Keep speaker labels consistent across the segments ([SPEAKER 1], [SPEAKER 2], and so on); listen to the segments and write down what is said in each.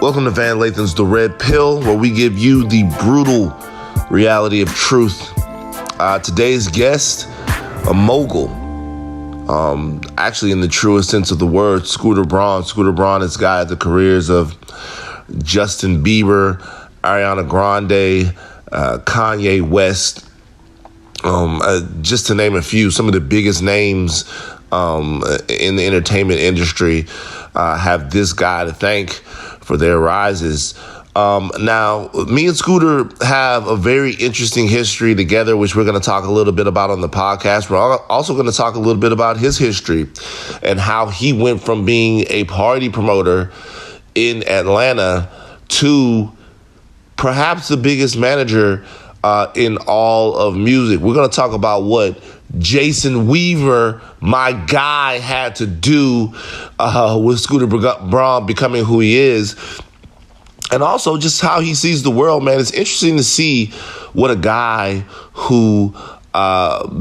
[SPEAKER 1] Welcome to Van Lathan's The Red Pill, where we give you the brutal reality of truth. Today's guest, a mogul. Actually, in the truest sense of the word, Scooter Braun. Scooter Braun has guided the careers of Justin Bieber, Ariana Grande, Kanye West, just to name a few. Some of the biggest names in the entertainment industry have this guy to thank for their rises. Now, me and Scooter have a very interesting history together, which we're going to talk a little bit about on the podcast. We're also going to talk a little bit about his history and how he went from being a party promoter in Atlanta to perhaps the biggest manager in all of music. We're going to talk about what Jason Weaver, my guy, had to do with Scooter Braun becoming who he is, and also just how he sees the world, man. It's interesting to see what a guy who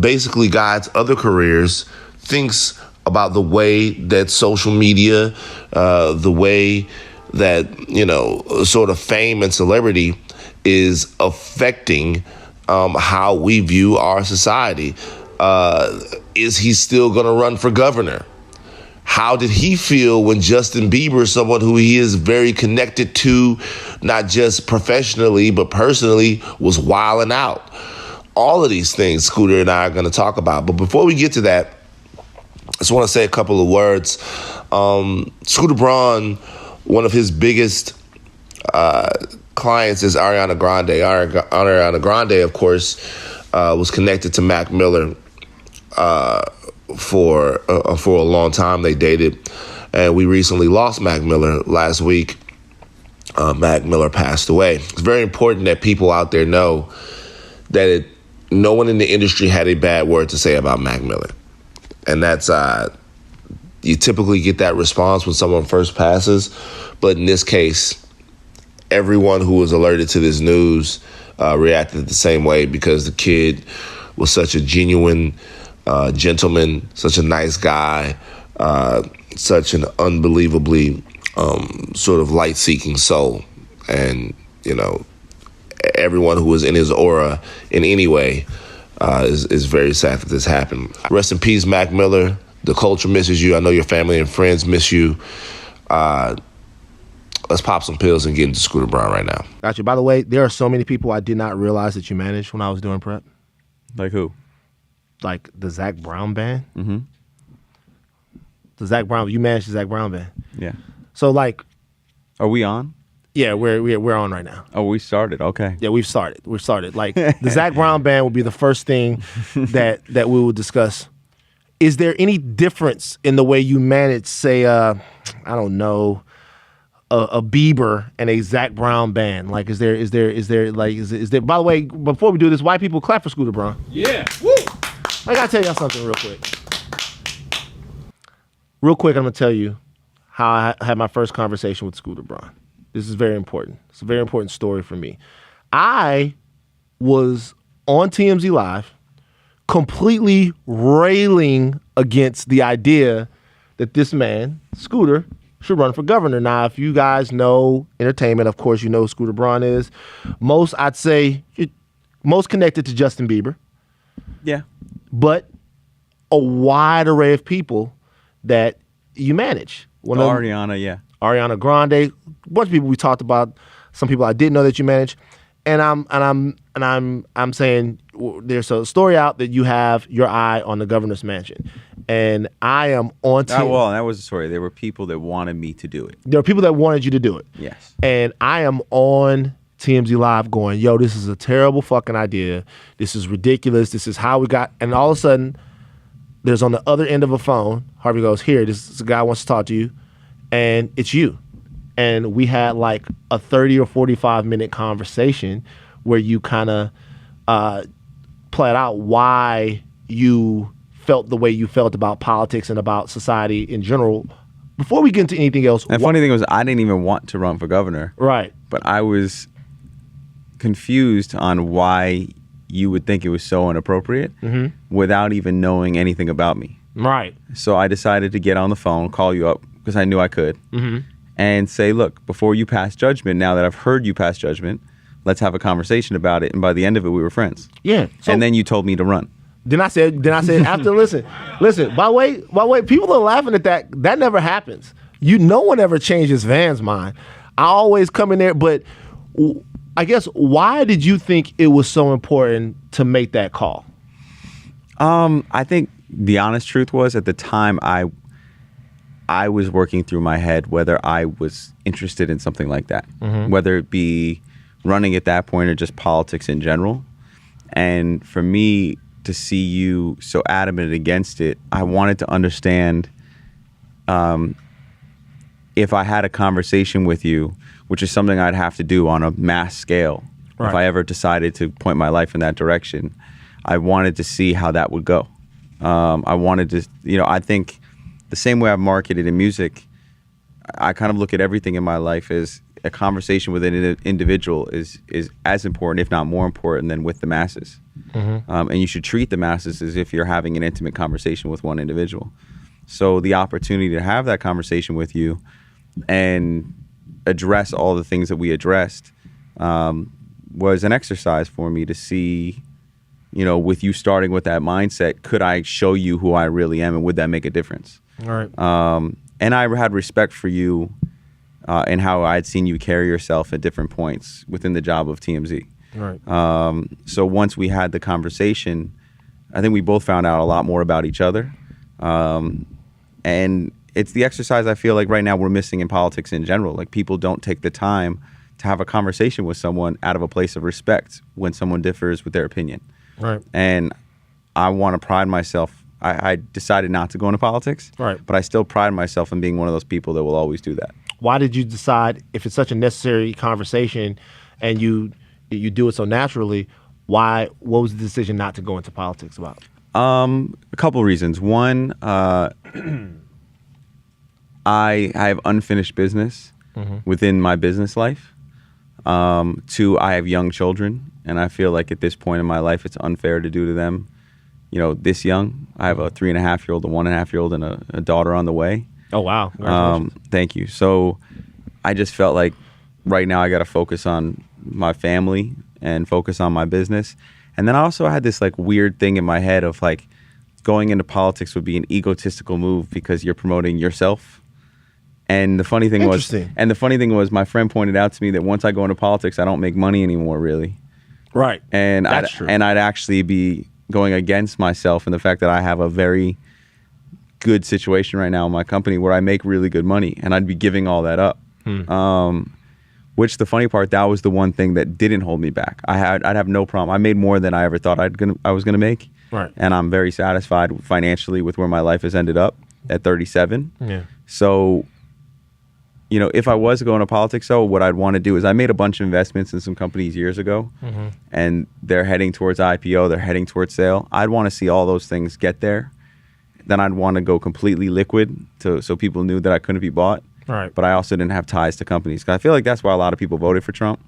[SPEAKER 1] basically guides other careers thinks about the way that social media, the way that, sort of fame and celebrity is affecting how we view our society. Is he still going to run for governor? How did he feel when Justin Bieber, someone who he is very connected to, not just professionally, but personally, was wilding out? All of these things Scooter and I are going to talk about. But before we get to that, I just want to say a couple of words. Scooter Braun, one of his biggest clients is Ariana Grande. Ariana Grande, of course, was connected to Mac Miller for a long time. They dated, and we recently lost Mac Miller last week. Mac Miller passed away. It's very important that people out there know that no one in the industry had a bad word to say about Mac Miller, and that's you typically get that response when someone first passes, but in this case, everyone who was alerted to this news reacted the same way, because the kid was such a genuine gentleman, such a nice guy, such an unbelievably sort of light-seeking soul. And, everyone who was in his aura in any way is very sad that this happened. Rest in peace, Mac Miller. The culture misses you. I know your family and friends miss you. Let's pop some pills and get into Scooter Braun right now.
[SPEAKER 2] Got you. By the way, there are so many people I did not realize that you managed when I was doing prep.
[SPEAKER 3] Like who?
[SPEAKER 2] Like the Zach Brown band.
[SPEAKER 3] Mm-hmm.
[SPEAKER 2] The Zach Brown. You managed the Zach Brown band.
[SPEAKER 3] Yeah.
[SPEAKER 2] So like,
[SPEAKER 3] are we on?
[SPEAKER 2] Yeah, we're on right now.
[SPEAKER 3] Oh, we started. Okay.
[SPEAKER 2] Yeah, we've started. We've started. Like the Zach Brown band will be the first thing that we will discuss. Is there any difference in the way you manage, say, I don't know, a Bieber and a Zach Brown band? Like, is there? By the way, before we do this, white people clap for Scooter Braun.
[SPEAKER 4] Yeah. Woo.
[SPEAKER 2] I gotta tell y'all something real quick. Real quick, I'm gonna tell you how I had my first conversation with Scooter Braun. This is very important. It's a very important story for me. I was on TMZ Live, completely railing against the idea that this man, Scooter, should run for governor. Now, if you guys know entertainment, of course, you know who Scooter Braun is. I'd say, most connected to Justin Bieber.
[SPEAKER 3] Yeah.
[SPEAKER 2] But a wide array of people that you manage.
[SPEAKER 3] Ariana, yeah.
[SPEAKER 2] Ariana Grande, a bunch of people we talked about. Some people I didn't know that you managed. And I'm saying there's a story out that you have your eye on the governor's mansion, and I am on.
[SPEAKER 3] Well, that was the story. There were people that wanted me to do it.
[SPEAKER 2] There were people that wanted you to do it.
[SPEAKER 3] Yes.
[SPEAKER 2] And I am on TMZ Live going, yo, this is a terrible fucking idea. This is ridiculous. This is how we got. And all of a sudden, there's on the other end of a phone. Harvey goes, here, this is a guy wants to talk to you, and it's you. And we had like a 30 or 45 minute conversation where you kind of played out why you felt the way you felt about politics and about society in general. Before we get into anything else.
[SPEAKER 3] The funny thing was, I didn't even want to run for governor.
[SPEAKER 2] Right.
[SPEAKER 3] But I was confused on why you would think it was so inappropriate without even knowing anything about me.
[SPEAKER 2] Right.
[SPEAKER 3] So I decided to get on the phone, call you up, because I knew I could. and say, look, before you pass judgment, now that I've heard you pass judgment, let's have a conversation about it. And by the end of it, we were friends.
[SPEAKER 2] Yeah. So,
[SPEAKER 3] And then you told me to run.
[SPEAKER 2] Then I said after listen. By the way, people are laughing at that. That never happens. No one ever changes Van's mind. I always come in there, but I guess why did you think it was so important to make that call?
[SPEAKER 3] I think the honest truth was at the time I was working through my head whether I was interested in something like that, whether it be running at that point or just politics in general. And for me to see you so adamant against it, I wanted to understand if I had a conversation with you, which is something I'd have to do on a mass scale, if I ever decided to point my life in that direction, I wanted to see how that would go. I wanted to, I think the same way I've marketed in music, I kind of look at everything in my life as a conversation with an individual is as important, if not more important, than with the masses. And you should treat the masses as if you're having an intimate conversation with one individual. So the opportunity to have that conversation with you and address all the things that we addressed was an exercise for me to see, with you starting with that mindset, could I show you who I really am and would that make a difference?
[SPEAKER 2] All right.
[SPEAKER 3] And I had respect for you and how I had seen you carry yourself at different points within the job of TMZ.
[SPEAKER 2] Right.
[SPEAKER 3] So once we had the conversation, I think we both found out a lot more about each other. And it's the exercise I feel like right now we're missing in politics in general. Like people don't take the time to have a conversation with someone out of a place of respect when someone differs with their opinion.
[SPEAKER 2] Right.
[SPEAKER 3] And I want to pride myself. I decided not to go into politics,
[SPEAKER 2] right,
[SPEAKER 3] but I still pride myself in being one of those people that will always do that.
[SPEAKER 2] Why did you decide, if it's such a necessary conversation and you do it so naturally, what was the decision not to go into politics about?
[SPEAKER 3] A couple of reasons. One, I have unfinished business within my business life. Two, I have young children, and I feel like at this point in my life, it's unfair to do to them, this young. I have a 3.5-year-old, a 1.5-year-old, and a daughter on the way.
[SPEAKER 2] Oh, wow. Congratulations.
[SPEAKER 3] Thank you. So I just felt like right now I got to focus on my family and focus on my business. And then I also had this like weird thing in my head of like going into politics would be an egotistical move because you're promoting yourself. And the funny thing was my friend pointed out to me that once I go into politics, I don't make money anymore, really.
[SPEAKER 2] Right.
[SPEAKER 3] And
[SPEAKER 2] That's true.
[SPEAKER 3] And I'd actually be going against myself and the fact that I have a very good situation right now in my company where I make really good money, and I'd be giving all that up. Which the funny part, that was the one thing that didn't hold me back. I'd have no problem. I made more than I ever thought I was gonna make.
[SPEAKER 2] Right.
[SPEAKER 3] And I'm very satisfied financially with where my life has ended up at 37.
[SPEAKER 2] Yeah.
[SPEAKER 3] So, if I was going to politics, though, what I'd want to do is I made a bunch of investments in some companies years ago, and they're heading towards IPO, they're heading towards sale. I'd want to see all those things get there. Then I'd want to go completely liquid so people knew that I couldn't be bought.
[SPEAKER 2] Right.
[SPEAKER 3] But I also didn't have ties to companies. 'Cause I feel like that's why a lot of people voted for Trump.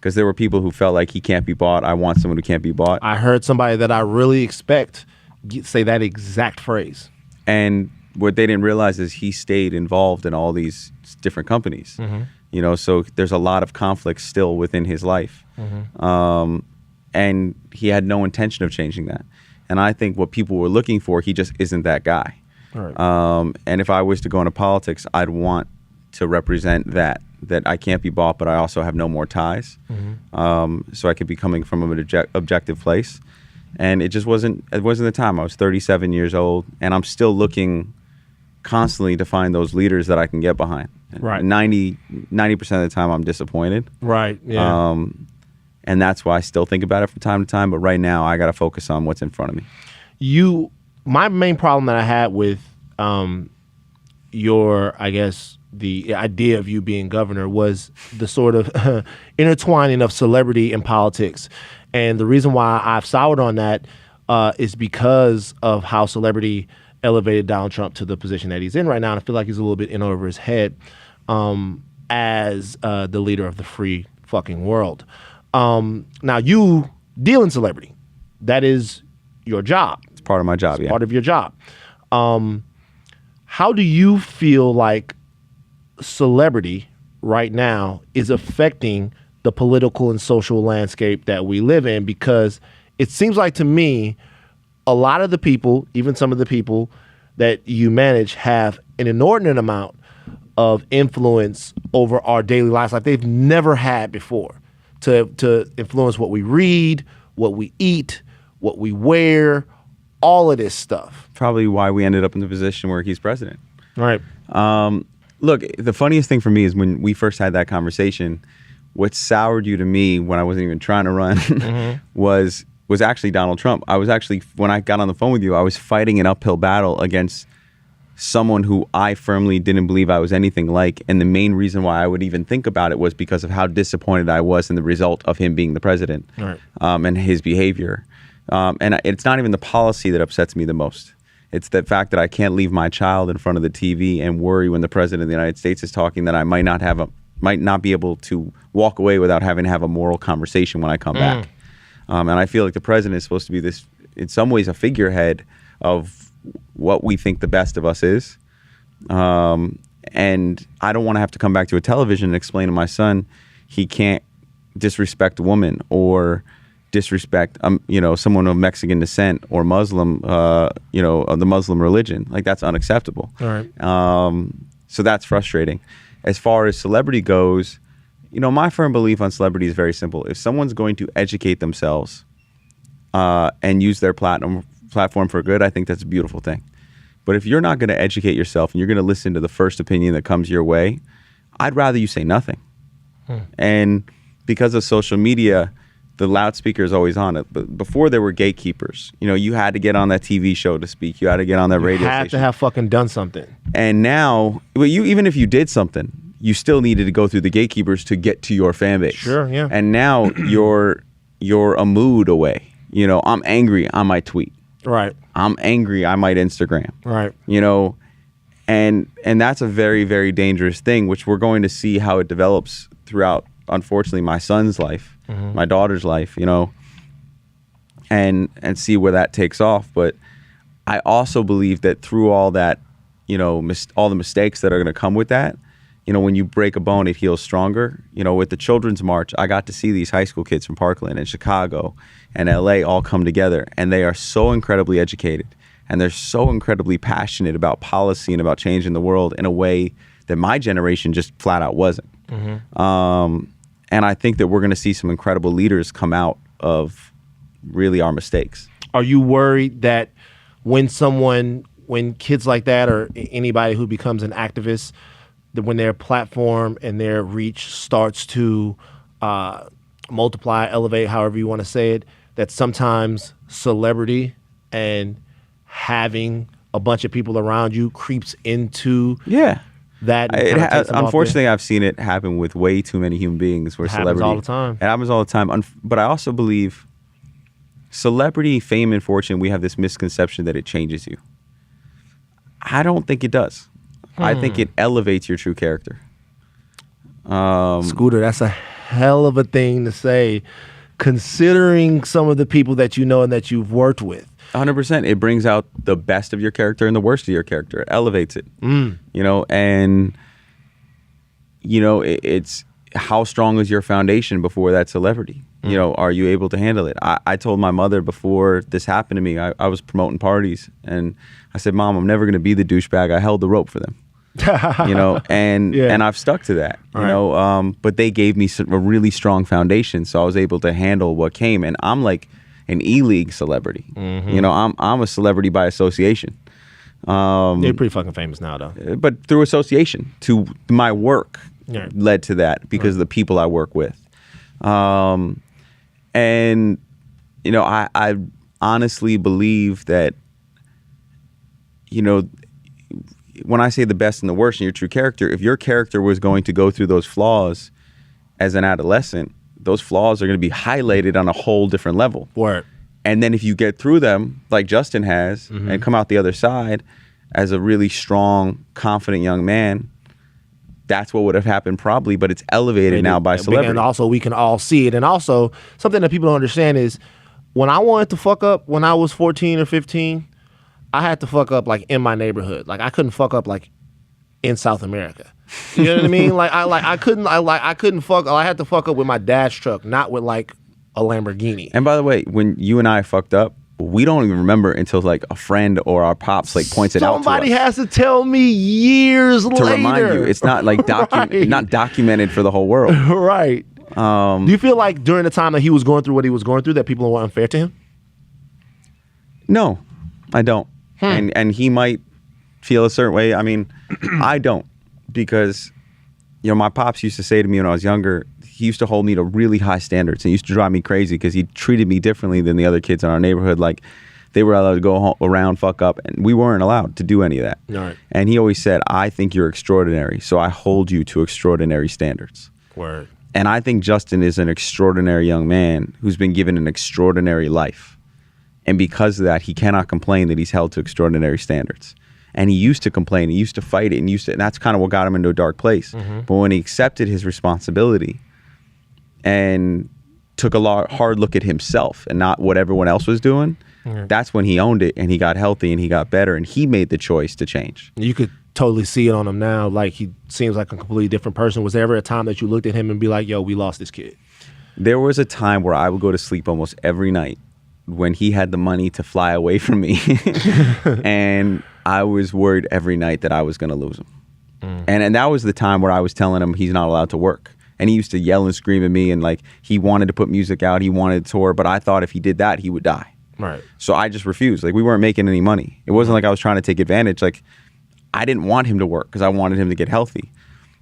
[SPEAKER 3] Because there were people who felt like he can't be bought. I want someone who can't be bought.
[SPEAKER 2] I heard somebody that I really expect say that exact phrase.
[SPEAKER 3] And what they didn't realize is he stayed involved in all these different companies. So there's a lot of conflict still within his life. And he had no intention of changing that. And I think what people were looking for, he just isn't that guy.
[SPEAKER 2] Right.
[SPEAKER 3] And if I was to go into politics, I'd want to represent that I can't be bought, but I also have no more ties. So I could be coming from an objective place. And it wasn't the time. I was 37 years old, and I'm still looking constantly to find those leaders that I can get behind.
[SPEAKER 2] Right.
[SPEAKER 3] 90% of the time I'm disappointed.
[SPEAKER 2] Right. Yeah.
[SPEAKER 3] And that's why I still think about it from time to time. But right now I got to focus on what's in front of me.
[SPEAKER 2] My main problem that I had with the idea of you being governor was the sort of intertwining of celebrity and politics. And the reason why I've soured on that is because of how celebrity elevated Donald Trump to the position that he's in right now. And I feel like he's a little bit in over his head as the leader of the free fucking world. Now, you deal in celebrity. That is your job.
[SPEAKER 3] It's part of my job,
[SPEAKER 2] Part of your job. How do you feel like celebrity right now is affecting the political and social landscape that we live in, because it seems like to me a lot of the people, even some of the people that you manage, have an inordinate amount of influence over our daily lives like they've never had before, to influence what we read, what we eat, what we wear, all of this stuff.
[SPEAKER 3] Probably why we ended up in the position where he's president.
[SPEAKER 2] Right.
[SPEAKER 3] Look, the funniest thing for me is when we first had that conversation, what soured you to me when I wasn't even trying to run was actually Donald Trump. I was actually, when I got on the phone with you, I was fighting an uphill battle against someone who I firmly didn't believe I was anything like. And the main reason why I would even think about it was because of how disappointed I was in the result of him being the president,
[SPEAKER 2] right.
[SPEAKER 3] And his behavior. And it's not even the policy that upsets me the most. It's the fact that I can't leave my child in front of the TV and worry when the president of the United States is talking that I might not be able to walk away without having to have a moral conversation when I come back. And I feel like the president is supposed to be this, in some ways, a figurehead of what we think the best of us is. And I don't want to have to come back to a television and explain to my son he can't disrespect a woman or disrespect someone of Mexican descent or Muslim, of the Muslim religion. Like, that's unacceptable.
[SPEAKER 2] All right.
[SPEAKER 3] So that's frustrating. As far as celebrity goes, my firm belief on celebrity is very simple. If someone's going to educate themselves and use their platform for good, I think that's a beautiful thing. But if you're not going to educate yourself and you're going to listen to the first opinion that comes your way, I'd rather you say nothing. And because of social media, the loudspeaker is always on it. But before there were gatekeepers, you had to get on that TV show to speak. You had to get on that radio station. You had
[SPEAKER 2] to have fucking done something.
[SPEAKER 3] And now, even if you did something, you still needed to go through the gatekeepers to get to your fan base.
[SPEAKER 2] Sure, yeah.
[SPEAKER 3] And now you're a mood away. I'm angry, I might tweet.
[SPEAKER 2] Right.
[SPEAKER 3] I'm angry, I might Instagram.
[SPEAKER 2] Right.
[SPEAKER 3] And that's a very, very dangerous thing, which we're going to see how it develops throughout, unfortunately, my son's life, my daughter's life, and see where that takes off. But I also believe that through all that, all the mistakes that are going to come with that, when you break a bone, it heals stronger. With the Children's March, I got to see these high school kids from Parkland and Chicago and LA all come together, and they are so incredibly educated, and they're so incredibly passionate about policy and about changing the world in a way that my generation just flat out wasn't. And I think that we're going to see some incredible leaders come out of really our mistakes.
[SPEAKER 2] Are you worried that when kids like that or anybody who becomes an activist, that when their platform and their reach starts to multiply, elevate, however you want to say it, that sometimes celebrity and having a bunch of people around you creeps into that?
[SPEAKER 3] Unfortunately, I've seen it happen with way too many human beings where celebrity.
[SPEAKER 2] Happens all the time.
[SPEAKER 3] It happens all the time. But I also believe celebrity, fame, and fortune, we have this misconception that it changes you. I don't think it does. I think it elevates your true character.
[SPEAKER 2] Scooter, that's a hell of a thing to say, considering some of the people that you know and that you've worked with.
[SPEAKER 3] 100%. It brings out the best of your character and the worst of your character. It elevates it. It's how strong is your foundation before that celebrity? Are you able to handle it? I told my mother before this happened to me, I was promoting parties, and I said, Mom, I'm never going to be the douchebag. I held the rope for them. And I've stuck to that, but they gave me a really strong foundation, so I was able to handle what came. And I'm like an E-League celebrity. I'm a celebrity by association.
[SPEAKER 2] You're pretty fucking famous now, though.
[SPEAKER 3] But through association, to my work led to that because of the people I work with. And I honestly believe that when I say the best and the worst in your true character, if your character was going to go through those flaws as an adolescent, those flaws are going to be highlighted on a whole different level.
[SPEAKER 2] Word.
[SPEAKER 3] And then if you get through them, like Justin has, and come out the other side as a really strong, confident young man, that's what would have happened probably, but it's elevated now by celebrity.
[SPEAKER 2] And also we can all see it. And also something that people don't understand is when I wanted to fuck up when I was 14 or 15, I had to fuck up like in my neighborhood. Like I couldn't fuck up like in South America. You know what I mean? I couldn't fuck. I had to fuck up with my dad's truck, not with like a Lamborghini.
[SPEAKER 3] And by the way, when you and I fucked up, we don't even remember until like a friend or our pops like points it out to us.
[SPEAKER 2] Somebody has to tell me years later
[SPEAKER 3] to remind you. It's not like
[SPEAKER 2] Right.
[SPEAKER 3] not documented for the whole world.
[SPEAKER 2] Right. Do you feel like during the time that he was going through what he was going through that people were unfair to him?
[SPEAKER 3] No, I don't. And he might feel a certain way. I mean, I don't, because my pops used to say to me when I was younger, he used to hold me to really high standards and used to drive me crazy because he treated me differently than the other kids in our neighborhood. Like they were allowed to go around, fuck up, and we weren't allowed to do any of that.
[SPEAKER 2] Right.
[SPEAKER 3] And he always said, I think you're extraordinary, so I hold you to extraordinary standards.
[SPEAKER 2] Word.
[SPEAKER 3] And I think Justin is an extraordinary young man who's been given an extraordinary life. And because of that, he cannot complain that he's held to extraordinary standards. And he used to complain, he used to fight it, and that's kind of what got him into a dark place. But when he accepted his responsibility and took a hard look at himself and not what everyone else was doing, that's when he owned it and he got healthy and he got better and he made the choice to change.
[SPEAKER 2] You could totally see it on him now. Like he seems like a completely different person. Was there ever a time that you looked at him and be like, yo, we lost this kid?
[SPEAKER 3] There was a time where I would go to sleep almost every night when he had the money to fly away from me. And I was worried every night that I was going to lose him. And that was the time where I was telling him he's not allowed to work. And he used to yell and scream at me, and like he wanted to put music out, he wanted to tour, but I thought if he did that, he would die.
[SPEAKER 2] Right.
[SPEAKER 3] So I just refused. Like we weren't making any money. It wasn't like I was trying to take advantage. Like I didn't want him to work because I wanted him to get healthy.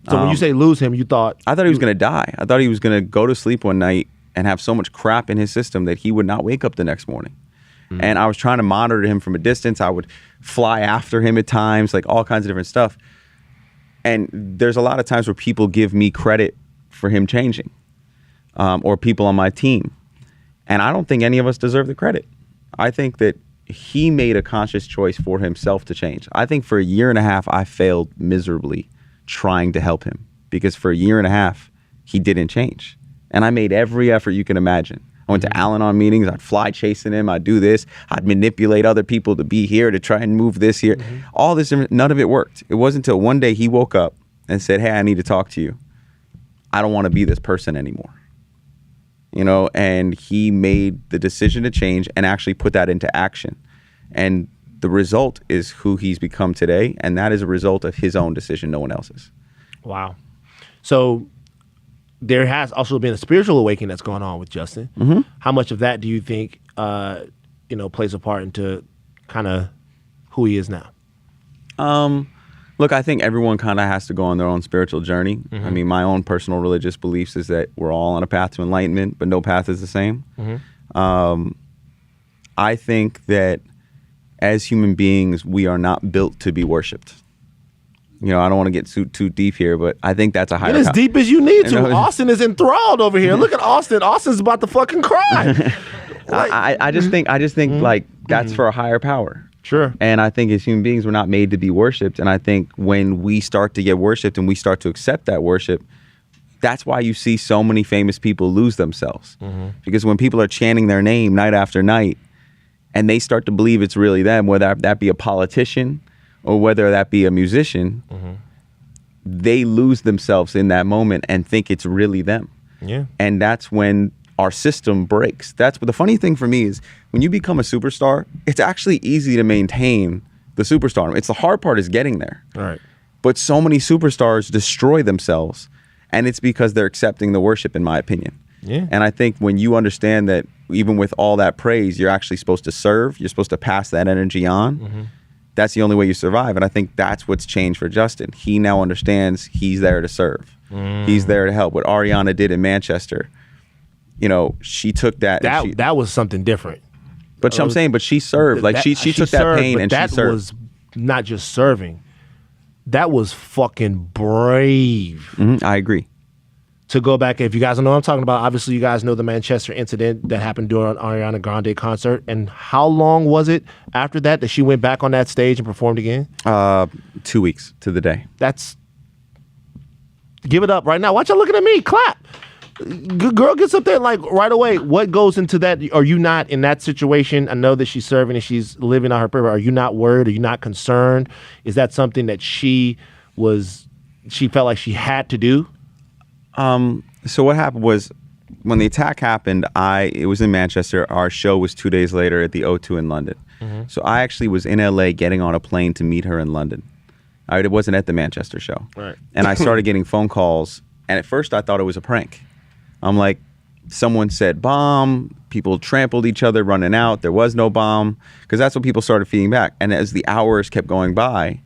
[SPEAKER 2] So when you say lose him, you thought...
[SPEAKER 3] I thought he was going to die. I thought he was going to go to sleep one night and have so much crap in his system that he would not wake up the next morning. And I was trying to monitor him from a distance. I would fly after him at times, like all kinds of different stuff. And there's a lot of times where people give me credit for him changing, or people on my team. And I don't think any of us deserve the credit. I think that he made a conscious choice for himself to change. I think for a year and a half, I failed miserably trying to help him because for a year and a half, he didn't change. And I made every effort you can imagine. I went to Al-Anon meetings. I'd fly chasing him. I'd do this. I'd manipulate other people to be here, to try and move this here. All this, none of it worked. It wasn't until one day he woke up and said, hey, I need to talk to you. I don't want to be this person anymore. And he made the decision to change and actually put that into action. And the result is who he's become today. And that is a result of his own decision, no one else's.
[SPEAKER 2] Wow. So there has also been a spiritual awakening that's going on with Justin. How much of that do you think, plays a part into kind of who he is now?
[SPEAKER 3] Look, I think everyone kind of has to go on their own spiritual journey. I mean, my own personal religious beliefs is that we're all on a path to enlightenment, but no path is the same. I think that as human beings, we are not built to be worshipped. I don't want to get too deep here, but I think that's a higher...
[SPEAKER 2] Get as deep as you need to. Austin is enthralled over here. Look at Austin. Austin's about to fucking cry.
[SPEAKER 3] I just think like that's for a higher power.
[SPEAKER 2] Sure.
[SPEAKER 3] And I think as human beings, we're not made to be worshipped. And I think when we start to get worshipped and we start to accept that worship, that's why you see so many famous people lose themselves. Because when people are chanting their name night after night and they start to believe it's really them, whether that be a politician or whether that be a musician, they lose themselves in that moment and think it's really them.
[SPEAKER 2] Yeah.
[SPEAKER 3] And that's when our system breaks. That's what the funny thing for me is when you become a superstar, it's actually easy to maintain the superstar. It's the hard part is getting there.
[SPEAKER 2] Right.
[SPEAKER 3] But so many superstars destroy themselves, and it's because they're accepting the worship, in my opinion.
[SPEAKER 2] Yeah.
[SPEAKER 3] And I think when you understand that even with all that praise, you're actually supposed to serve, you're supposed to pass that energy on, that's the only way you survive. And I think that's what's changed for Justin. He now understands he's there to serve. He's there to help. What Ariana did in Manchester, she took that.
[SPEAKER 2] That was something different.
[SPEAKER 3] But I'm saying, she served. Like she took that pain and she served.
[SPEAKER 2] That was not just serving. That was fucking brave.
[SPEAKER 3] I agree.
[SPEAKER 2] To go back, if you guys don't know what I'm talking about, obviously you guys know the Manchester incident that happened during an Ariana Grande concert. And how long was it after that she went back on that stage and performed again?
[SPEAKER 3] 2 weeks to the day.
[SPEAKER 2] Give it up right now. Watch out looking at me. Clap. Good girl gets up there like right away. What goes into that? Are you not in that situation? I know that she's serving and she's living on her purpose. Are you not worried? Are you not concerned? Is that something that she she felt like she had to do?
[SPEAKER 3] So what happened was when the attack happened, it was in Manchester. Our show was 2 days later at the O2 in London. So I actually was in LA getting on a plane to meet her in London. It wasn't at the Manchester show.
[SPEAKER 2] Right.
[SPEAKER 3] And I started getting phone calls. And at first I thought it was a prank. I'm like, someone said bomb. People trampled each other running out. There was no bomb. Because that's what people started feeding back. And as the hours kept going by,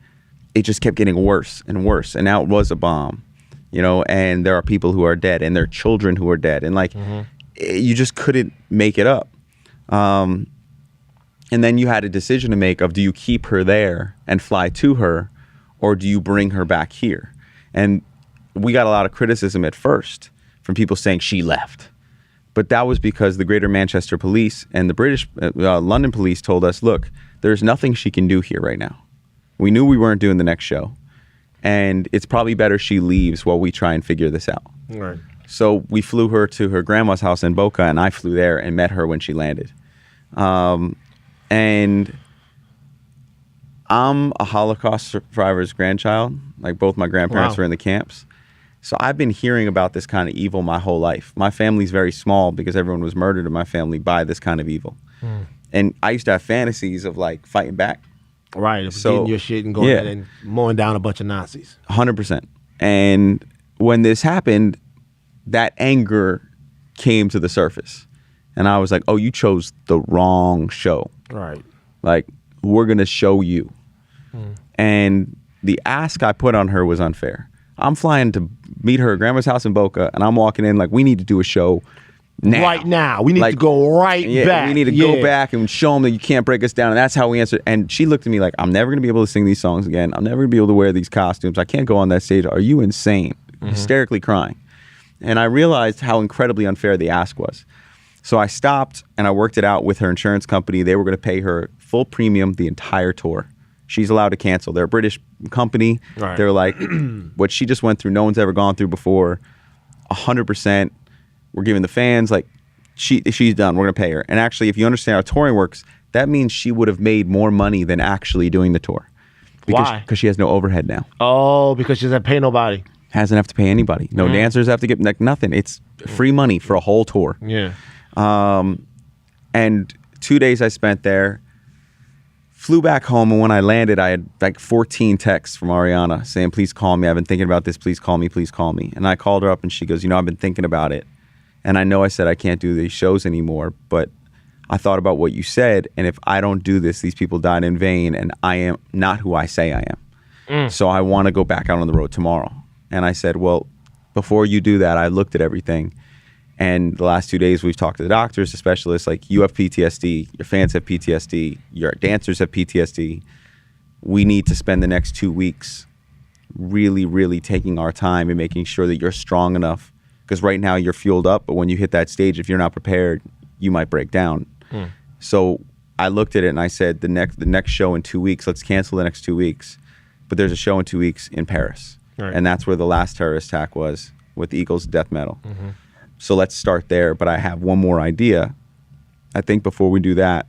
[SPEAKER 3] it just kept getting worse and worse. And now it was a bomb. And there are people who are dead and there are children who are dead. And you just couldn't make it up. And then you had a decision to make of, do you keep her there and fly to her, or do you bring her back here? And we got a lot of criticism at first from people saying she left. But that was because the Greater Manchester Police and the British London Police told us, look, there's nothing she can do here right now. We knew we weren't doing the next show. And it's probably better she leaves while we try and figure this out.
[SPEAKER 2] Right.
[SPEAKER 3] So we flew her to her grandma's house in Boca, and I flew there and met her when she landed. And I'm a Holocaust survivor's grandchild. Like, both my grandparents were in the camps. So I've been hearing about this kind of evil my whole life. My family's very small because everyone was murdered in my family by this kind of evil. And I used to have fantasies of fighting back.
[SPEAKER 2] Right, of getting your shit and going and mowing down a bunch of Nazis.
[SPEAKER 3] 100%. And when this happened, that anger came to the surface. And I was like, oh, you chose the wrong show.
[SPEAKER 2] Right.
[SPEAKER 3] We're going to show you. And the ask I put on her was unfair. I'm flying to meet her at grandma's house in Boca, and I'm walking in we need to do a show now.
[SPEAKER 2] Right now. We need to go back.
[SPEAKER 3] We need to go back and show them that you can't break us down. And that's how we answered. And she looked at me like, I'm never going to be able to sing these songs again. I'm never going to be able to wear these costumes. I can't go on that stage. Are you insane? Hysterically crying. And I realized how incredibly unfair the ask was. So I stopped and I worked it out with her insurance company. They were going to pay her full premium the entire tour. She's allowed to cancel. They're a British company. Right. They're like, what she just went through, no one's ever gone through before. 100%. We're giving the fans, she's done. We're going to pay her. And actually, if you understand how touring works, that means she would have made more money than actually doing the tour.
[SPEAKER 2] Why?
[SPEAKER 3] Because she has no overhead now.
[SPEAKER 2] Oh, because she doesn't pay nobody.
[SPEAKER 3] Hasn't have to pay anybody. No dancers have to get nothing. It's free money for a whole tour.
[SPEAKER 2] Yeah.
[SPEAKER 3] And 2 days I spent there. Flew back home, and when I landed, I had 14 texts from Ariana saying, please call me. I've been thinking about this. Please call me. Please call me. And I called her up, and she goes, I've been thinking about it. And I know I said I can't do these shows anymore, but I thought about what you said, and if I don't do this, these people died in vain, and I am not who I say I am. So I want to go back out on the road tomorrow. And I said, well, before you do that, I looked at everything. And the last 2 days, we've talked to the doctors, the specialists, you have PTSD, your fans have PTSD, your dancers have PTSD. We need to spend the next 2 weeks really, really taking our time and making sure that you're strong enough. Because right now you're fueled up, but when you hit that stage, if you're not prepared, you might break down. So I looked at it and I said, the next show in 2 weeks, let's cancel the next 2 weeks. But there's a show in 2 weeks in Paris. Right. And that's where the last terrorist attack was with Eagles death metal. So let's start there. But I have one more idea. I think before we do that,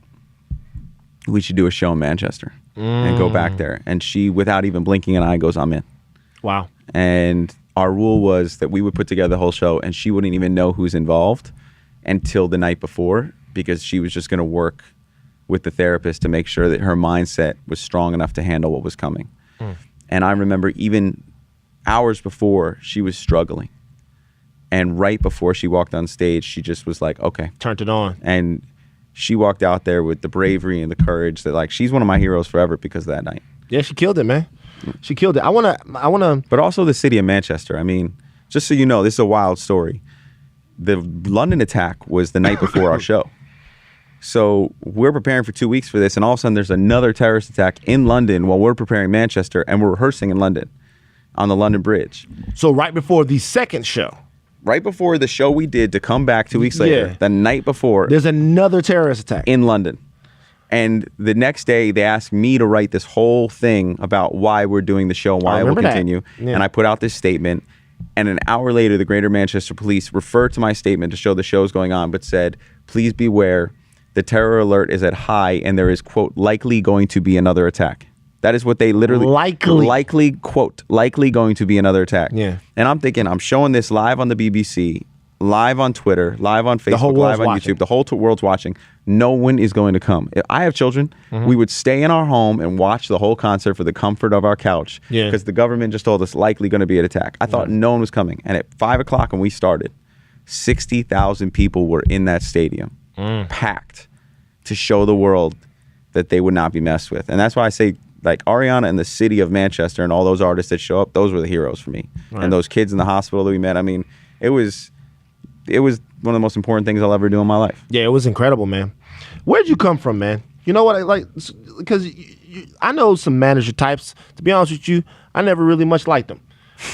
[SPEAKER 3] we should do a show in Manchester and go back there. And she, without even blinking an eye, goes, I'm in.
[SPEAKER 2] Wow.
[SPEAKER 3] And our rule was that we would put together the whole show and she wouldn't even know who's involved until the night before, because she was just going to work with the therapist to make sure that her mindset was strong enough to handle what was coming. And I remember even hours before, she was struggling. And right before she walked on stage, she just was like, okay.
[SPEAKER 2] Turned it on.
[SPEAKER 3] And she walked out there with the bravery and the courage that she's one of my heroes forever because of that night.
[SPEAKER 2] Yeah, she killed it, man. She killed it. I wanna.
[SPEAKER 3] But also the city of Manchester. I mean, just so you know, this is a wild story. The London attack was the night before our show. So we're preparing for 2 weeks for this, and all of a sudden there's another terrorist attack in London while we're preparing Manchester, and we're rehearsing in London on the London Bridge.
[SPEAKER 2] So right before the second show.
[SPEAKER 3] Right before the show we did to come back 2 weeks later, the night before.
[SPEAKER 2] There's another terrorist attack.
[SPEAKER 3] In London. And the next day, they asked me to write this whole thing about why we're doing the show, why it will continue. Yeah. And I put out this statement. And an hour later, the Greater Manchester Police referred to my statement to show the show's going on, but said, please beware, the terror alert is at high and there is, quote, likely going to be another attack. That is what they literally likely quote likely going to be another attack.
[SPEAKER 2] Yeah.
[SPEAKER 3] And I'm thinking I'm showing this live on the BBC, live on Twitter, live on Facebook, live on YouTube. The whole world's watching. No one is going to come. If I have children, we would stay in our home and watch the whole concert for the comfort of our couch.
[SPEAKER 2] Yeah.
[SPEAKER 3] Because the government just told us likely going to be an attack. I thought no one was coming. And at 5 o'clock when we started, 60,000 people were in that stadium, packed, to show the world that they would not be messed with. And that's why I say, like, Ariana and the city of Manchester and all those artists that show up, those were the heroes for me. Right. And those kids in the hospital that we met, I mean, it was one of the most important things I'll ever do in my life.
[SPEAKER 2] Yeah, it was incredible, man. Where'd you come from, man? You know what I like? Because I know some manager types. To be honest with you, I never really much liked them.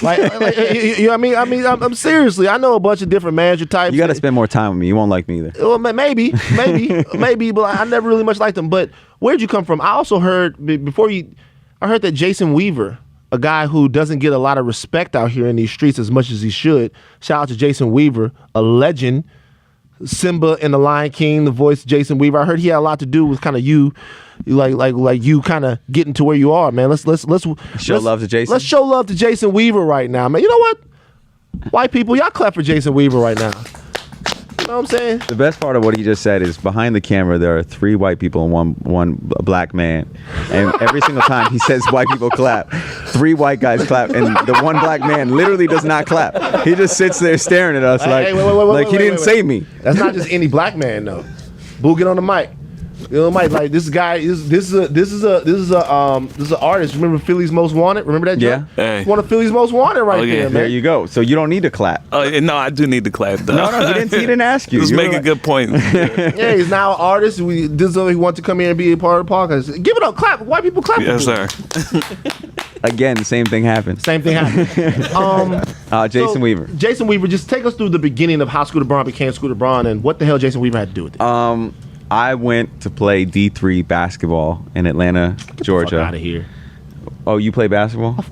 [SPEAKER 2] You know what I mean? I'm seriously. I know a bunch of different manager types.
[SPEAKER 3] You got to spend more time with me. You won't like me either.
[SPEAKER 2] Well, maybe, but I never really much liked them. But where'd you come from? I also heard I heard that Jason Weaver, a guy who doesn't get a lot of respect out here in these streets as much as he should. Shout out to Jason Weaver, a legend. Simba in The Lion King, the voice Jason Weaver. I heard he had a lot to do with kind of you, like you kind of getting to where you are, man. Let's
[SPEAKER 3] show love to Jason.
[SPEAKER 2] Let's show love to Jason Weaver right now, man. You know what? White people, y'all clap for Jason Weaver right now. You know what I'm saying?
[SPEAKER 3] The best part of what he just said is behind the camera there are 3 white people and one black man, and every single time he says white people clap, 3 white guys clap, and the one black man literally does not clap. He just sits there staring at us like he didn't say me.
[SPEAKER 2] That's not just any black man though. Boo, get on the mic. You know, Mike, like this guy this is an artist. Remember Philly's Most Wanted? Remember that joke?
[SPEAKER 4] Yeah.
[SPEAKER 2] One of Philly's Most Wanted there, man.
[SPEAKER 3] There you go. So you don't need to clap.
[SPEAKER 4] No, I do need to clap though.
[SPEAKER 3] No, he didn't ask you.
[SPEAKER 4] Just make a good point.
[SPEAKER 2] Yeah, he's now an artist. This is he wants to come here and be a part of the podcast. Give it up, clap. White people clap.
[SPEAKER 4] Yes, sir.
[SPEAKER 3] Again, the same thing happened. Jason Weaver.
[SPEAKER 2] Jason Weaver, just take us through the beginning of how Scooter Braun became Scooter Braun and what the hell Jason Weaver had to do with it.
[SPEAKER 3] I went to play D3 basketball in Atlanta, Georgia.
[SPEAKER 2] Get the fuck out of here.
[SPEAKER 3] Oh, you play basketball?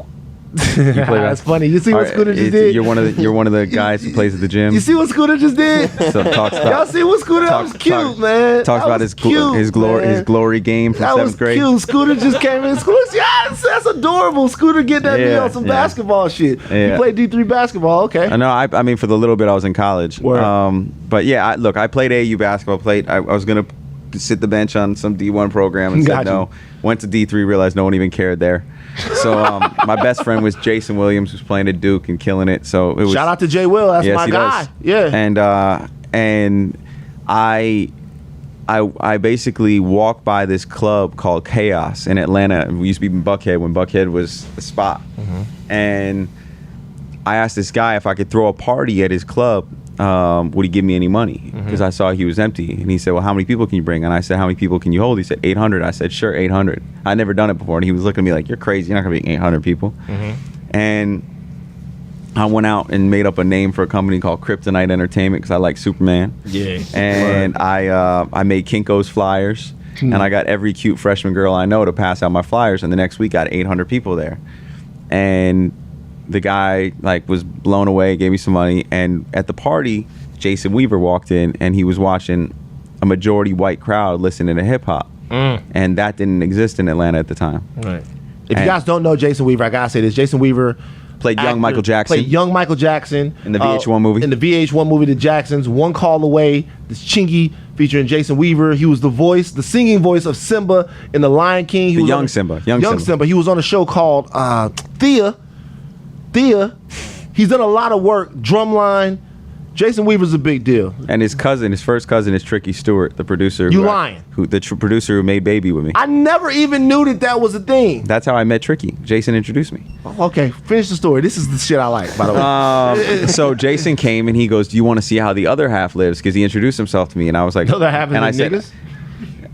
[SPEAKER 2] That's funny. You see what Scooter just did?
[SPEAKER 3] You're one of the guys who plays at the gym.
[SPEAKER 2] You see what Scooter just did?
[SPEAKER 3] So y'all
[SPEAKER 2] see what Scooter? That was cute, man.
[SPEAKER 3] Talks about his glory game from 7th grade.
[SPEAKER 2] Cute. Scooter just came in. Scooter, that's adorable. Scooter get that me on some basketball shit. Yeah. You played D3 basketball, okay?
[SPEAKER 3] I know. I mean, for the little bit I was in college. But yeah, I played AAU basketball. I was gonna sit the bench on some D1 program and said no. Went to D3, realized no one even cared there. So my best friend was Jason Williams, who's playing at Duke and killing it. So it was
[SPEAKER 2] shout out to Jay Will. That's my guy.
[SPEAKER 3] Does.
[SPEAKER 2] Yeah.
[SPEAKER 3] And I basically walked by this club called Chaos in Atlanta. We used to be in Buckhead when Buckhead was the spot. And I asked this guy if I could throw a party at his club. Would he give me any money? Because I saw he was empty. And he said, well, how many people can you bring? And I said, how many people can you hold? He said, 800. I said, sure, 800. I'd never done it before. And he was looking at me like, you're crazy. You're not going to be 800 people. And I went out and made up a name for a company called Kryptonite Entertainment because I like Superman.
[SPEAKER 2] Yeah.
[SPEAKER 3] And I made Kinko's flyers. And I got every cute freshman girl I know to pass out my flyers. And the next week, got 800 people there. And the guy was blown away, gave me some money, and at the party, Jason Weaver walked in, and he was watching a majority white crowd listening to hip hop, and that didn't exist in Atlanta at the time.
[SPEAKER 2] Right. If you guys don't know Jason Weaver, I gotta say this: Jason Weaver
[SPEAKER 3] played young Michael Jackson.
[SPEAKER 2] Played young Michael Jackson
[SPEAKER 3] in the VH1 movie.
[SPEAKER 2] In the VH1 movie, The Jacksons, One Call Away, this Chingy featuring Jason Weaver. He was the singing voice of Simba in The Lion King. He was
[SPEAKER 3] young Simba.
[SPEAKER 2] He was on a show called Thea. He's done a lot of work. Drumline. Jason Weaver's a big deal.
[SPEAKER 3] And his first cousin is Tricky Stewart, the producer.
[SPEAKER 2] Lying.
[SPEAKER 3] Producer who made Baby with me.
[SPEAKER 2] I never even knew that was a thing.
[SPEAKER 3] That's how I met Tricky. Jason introduced me.
[SPEAKER 2] Okay, finish the story. This is the shit I like, by the way.
[SPEAKER 3] So Jason came and he goes, do you want to see how the other half lives? Because he introduced himself to me, and I was like,
[SPEAKER 2] the other half is
[SPEAKER 3] and I
[SPEAKER 2] niggas?
[SPEAKER 3] said,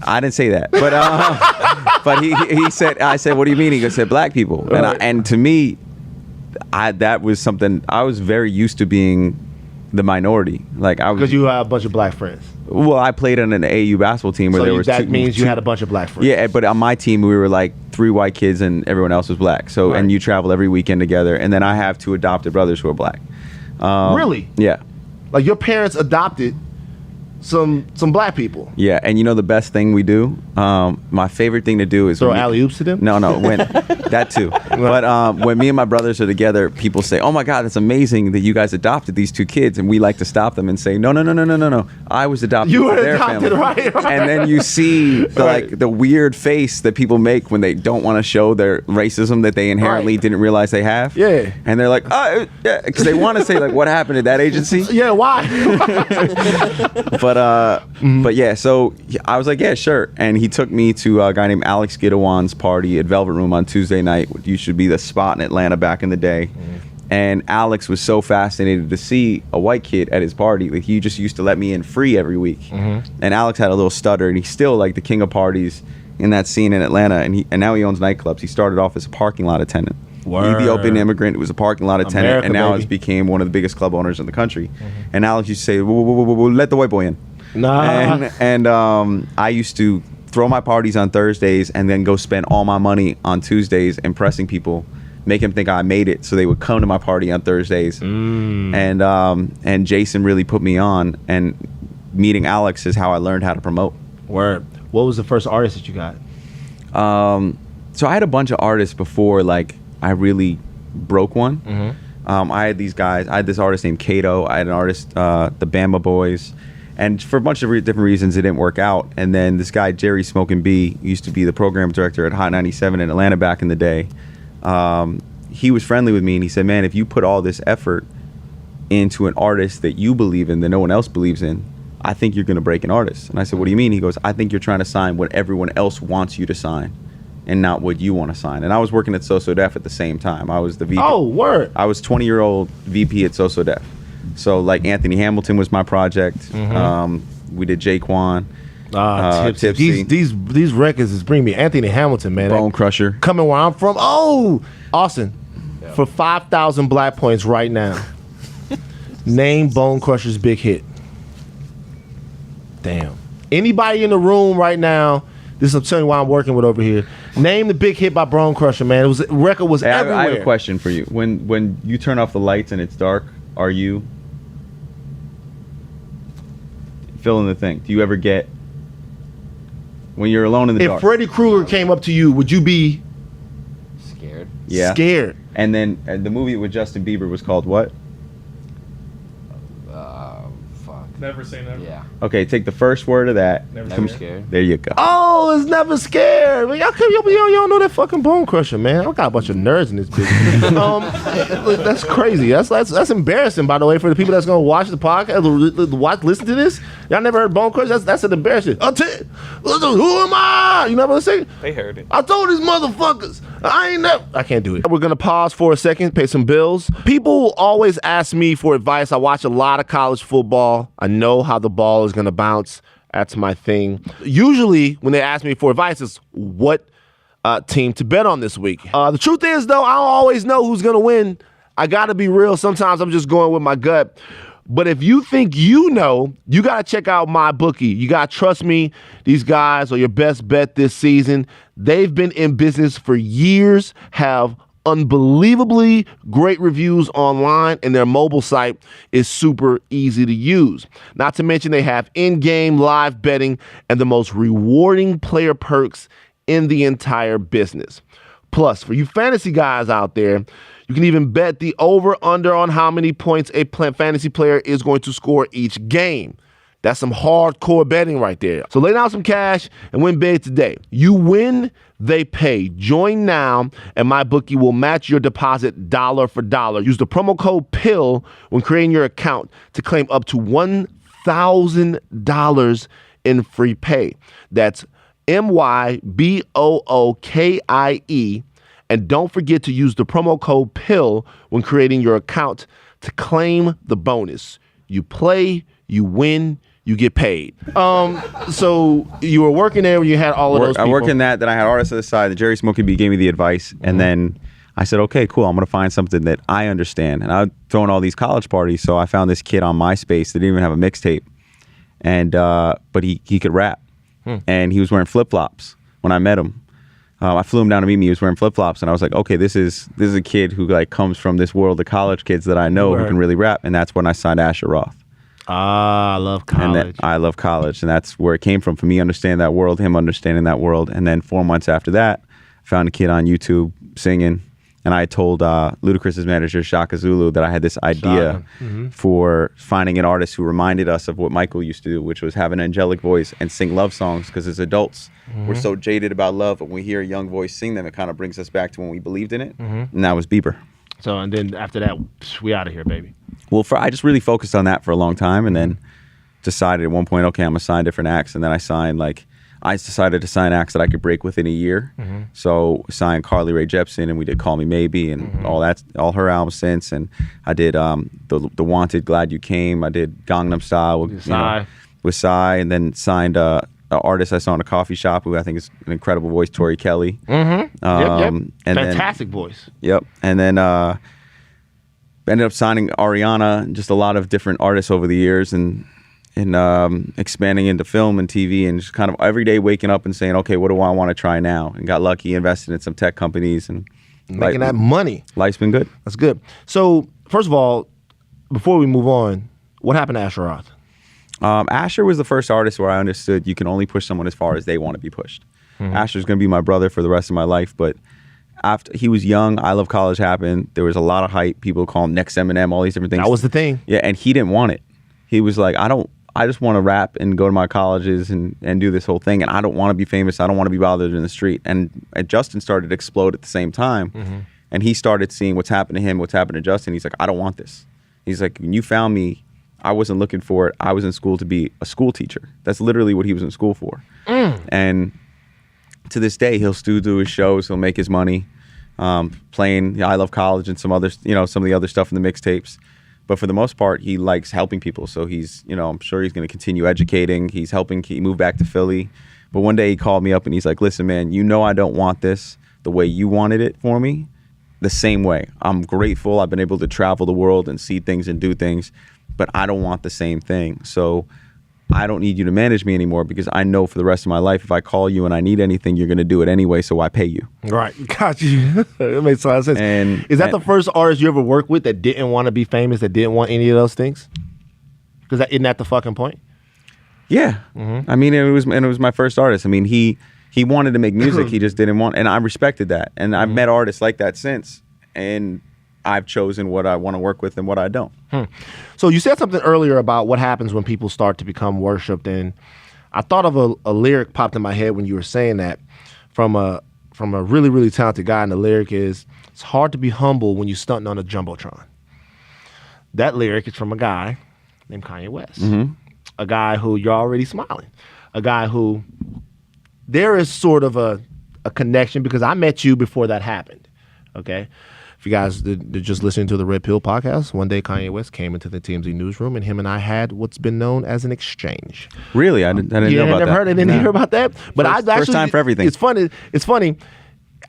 [SPEAKER 3] I didn't say that, but he said, I said, what do you mean? He said, black people. Right. And to me, that was something I was very used to being the minority. Because
[SPEAKER 2] you have a bunch of black friends.
[SPEAKER 3] Well, I played on an AAU basketball team where there was
[SPEAKER 2] that means you had a bunch of black friends.
[SPEAKER 3] Yeah, but on my team we were 3 white kids and everyone else was black. So right. And you travel every weekend together. And then I have 2 adopted brothers who are black.
[SPEAKER 2] Really?
[SPEAKER 3] Yeah.
[SPEAKER 2] Your parents adopted some black people.
[SPEAKER 3] Yeah, and you know the best thing we do? My favorite thing to do is...
[SPEAKER 2] Throw alley-oops to them?
[SPEAKER 3] No, when that too. But when me and my brothers are together, people say, "Oh my God, it's amazing that you guys adopted these 2 kids," and we like to stop them and say, "No. I was adopted
[SPEAKER 2] You were
[SPEAKER 3] for their
[SPEAKER 2] adopted,
[SPEAKER 3] family."
[SPEAKER 2] right.
[SPEAKER 3] And then you see the weird face that people make when they don't want to show their racism that they inherently didn't realize they have.
[SPEAKER 2] Yeah.
[SPEAKER 3] And they're like, "Oh, yeah," because they want to say like, "What happened at that agency?"
[SPEAKER 2] Yeah, why?
[SPEAKER 3] But yeah, so I was like, yeah, sure. And he took me to a guy named Alex Gidewan's party at Velvet Room on Tuesday night, which used to be the spot in Atlanta back in the day. And Alex was so fascinated to see a white kid at his party. Like, he just used to let me in free every week. And Alex had a little stutter, and he's still like the king of parties in that scene in Atlanta. And now he owns nightclubs. He started off as a parking lot attendant. Ethiopian immigrant who was a parking lot attendant,
[SPEAKER 2] America,
[SPEAKER 3] and now
[SPEAKER 2] baby.
[SPEAKER 3] has became one of the biggest club owners in the country. And Alex used to say, whoa, let the white boy in.
[SPEAKER 2] Nah.
[SPEAKER 3] And I used to throw my parties on Thursdays and then go spend all my money on Tuesdays impressing people, make them think I made it, so they would come to my party on Thursdays. And Jason really put me on, and meeting Alex is how I learned how to promote.
[SPEAKER 2] Word. What was the first artist that you got?
[SPEAKER 3] So I had a bunch of artists before like I really broke one. I had these guys. I had this artist named Kato. I had an artist, the Bama Boys. And for a bunch of different reasons, it didn't work out. And then this guy, Jerry Smokin' B, used to be the program director at Hot 97 in Atlanta back in the day. He was friendly with me, and he said, "Man, if you put all this effort into an artist that you believe in, that no one else believes in, I think you're going to break an artist." And I said, "What do you mean?" He goes, "I think you're trying to sign what everyone else wants you to sign and not what you want to sign." And I was working at So Def at the same time. I was the VP.
[SPEAKER 2] Oh, word.
[SPEAKER 3] I was 20-year-old VP at So Def. So like Anthony Hamilton was my project. We did Jaquan.
[SPEAKER 2] Tipsy. These records is bringing me Anthony Hamilton, man.
[SPEAKER 3] Bone Crusher.
[SPEAKER 2] Coming where I'm from. Oh, Austin. For 5,000 black points right now. Name Bone Crusher's big hit. Damn. Anybody in the room right now? This is, I'm telling you why I'm working with over here. Name the big hit by Bone Crusher, man. It was record was everywhere.
[SPEAKER 3] I have a question for you. When you turn off the lights and it's dark, are you fill in the thing? Do you ever get when you're alone in the dark?
[SPEAKER 2] If Freddy Krueger came up to you, would you be
[SPEAKER 5] Scared.
[SPEAKER 3] Yeah.
[SPEAKER 2] scared?
[SPEAKER 3] And then the movie with Justin Bieber was called what?
[SPEAKER 5] Fuck.
[SPEAKER 2] Never say never.
[SPEAKER 5] Yeah.
[SPEAKER 3] Okay, take the first word of that.
[SPEAKER 5] Never scared.
[SPEAKER 3] There you go.
[SPEAKER 2] Oh, it's never scared. Man, y'all don't know that fucking Bone Crusher, man. I got a bunch of nerds in this bitch. That's crazy. That's embarrassing, by the way, for the people that's gonna watch the podcast, listen to this. Y'all never heard Bone Crusher? That's an embarrassing. Who am I? You never say?
[SPEAKER 4] They heard it.
[SPEAKER 2] I told these motherfuckers. I can't do it. We're gonna pause for a second, pay some bills. People always ask me for advice. I watch a lot of college football. I know how the ball is gonna bounce. That's my thing. Usually, when they ask me for advice, it's what team to bet on this week. The truth is, though, I don't always know who's gonna win. I gotta be real. Sometimes I'm just going with my gut. But if you think you know, you got to check out my bookie. You got to trust me. These guys are your best bet this season. They've been in business for years, have unbelievably great reviews online, and their mobile site is super easy to use. Not to mention they have in-game live betting and the most rewarding player perks in the entire business. Plus, for you fantasy guys out there, you can even bet the over-under on how many points a fantasy player is going to score each game. That's some hardcore betting right there. So lay down some cash and win big today. You win, they pay. Join now, and MyBookie will match your deposit dollar for dollar. Use the promo code PILL when creating your account to claim up to $1,000 in free pay. That's MyBookie. And don't forget to use the promo code PILL when creating your account to claim the bonus. You play, you win, you get paid. So you were working there when you had all of those people.
[SPEAKER 3] I worked in that, then I had artists on the side. The Jerry Smokin' B gave me the advice. And then I said, okay, cool. I'm going to find something that I understand. And I was throwing all these college parties. So I found this kid on MySpace that didn't even have a mixtape. And but he could rap. And he was wearing flip-flops when I met him. I flew him down to meet me. He was wearing flip-flops, and I was like, okay, this is a kid who like comes from this world of college kids that I know who can really rap, and that's when I signed Asher Roth.
[SPEAKER 2] I love
[SPEAKER 3] And
[SPEAKER 2] college.
[SPEAKER 3] I love college, and that's where it came from for me. Understand that world, him understanding that world, and then 4 months after that, I found a kid on YouTube singing, and I told Ludacris's manager Shaka Zulu that I had this idea for finding an artist who reminded us of what Michael used to do, which was have an angelic voice and sing love songs. Because as adults, we're so jaded about love, but when we hear a young voice sing them, it kind of brings us back to when we believed in it, and that was Bieber.
[SPEAKER 2] So, and then after that, we out of here, baby.
[SPEAKER 3] Well, I just really focused on that for a long time, and then decided at one point, okay, I'm gonna sign different acts, and then I decided to sign acts that I could break within a year. So signed Carly Rae Jepsen, and we did Call Me Maybe, and all her albums since, and I did the Wanted, Glad You Came. I did Gangnam Style with Psy, and then signed an artist I saw in a coffee shop who I think is an incredible voice, Tori Kelly.
[SPEAKER 2] Yep.
[SPEAKER 3] And
[SPEAKER 2] Fantastic voice.
[SPEAKER 3] Yep, and then ended up signing Ariana and just a lot of different artists over the years, and expanding into film and TV, and just kind of every day waking up and saying, okay, what do I want to try now? And got lucky, invested in some tech companies, and
[SPEAKER 2] Making that money.
[SPEAKER 3] Life's been good.
[SPEAKER 2] That's good. So, first of all, before we move on, what happened to Asher Roth?
[SPEAKER 3] Asher was the first artist where I understood you can only push someone as far as they want to be pushed. Asher's going to be my brother for the rest of my life, but after he was young, I Love College happened. There was a lot of hype. People call him Next Eminem, all these different things.
[SPEAKER 2] That was the thing.
[SPEAKER 3] Yeah, and he didn't want it. He was like, I just want to rap and go to my colleges and do this whole thing, and I don't want to be famous. I don't want to be bothered in the street. And Justin started to explode at the same time, and he started seeing what's happened to him, what's happened to Justin. He's like, I don't want this. He's like, when you found me, I wasn't looking for it. I was in school to be a school teacher. That's literally what he was in school for. And to this day, he'll still do his shows. He'll make his money playing I Love College and some of the other stuff in the mixtapes. But for the most part, he likes helping people. So he's, I'm sure he's going to continue educating. He's helping. He moved back to Philly. But one day he called me up and he's like, listen, man, I don't want this the way you wanted it for me, the same way. I'm grateful. I've been able to travel the world and see things and do things, but I don't want the same thing. So I don't need you to manage me anymore, because I know for the rest of my life, if I call you and I need anything, you're going to do it anyway, so I pay you.
[SPEAKER 2] Right. Got you. That makes a lot of sense.
[SPEAKER 3] And
[SPEAKER 2] is that the first artist you ever worked with that didn't want to be famous, that didn't want any of those things? Because isn't that the fucking point?
[SPEAKER 3] Yeah. I mean, it was my first artist. I mean, he wanted to make music. He just didn't want, and I respected that. And I've met artists like that since, and I've chosen what I want to work with and what I don't.
[SPEAKER 2] So you said something earlier about what happens when people start to become worshipped, and I thought of a lyric popped in my head when you were saying that from a really, really talented guy, and the lyric is, it's hard to be humble when you stunting on a Jumbotron. That lyric is from a guy named Kanye West. A guy who you're already smiling. A guy who there is sort of a connection, because I met you before that happened. Okay? If you guys did just listening to the Red Pill podcast, one day Kanye West came into the TMZ newsroom, and him and I had what's been known as an exchange.
[SPEAKER 3] Really? I didn't know about that.
[SPEAKER 2] I didn't hear about that. But
[SPEAKER 3] First time for everything.
[SPEAKER 2] It's funny.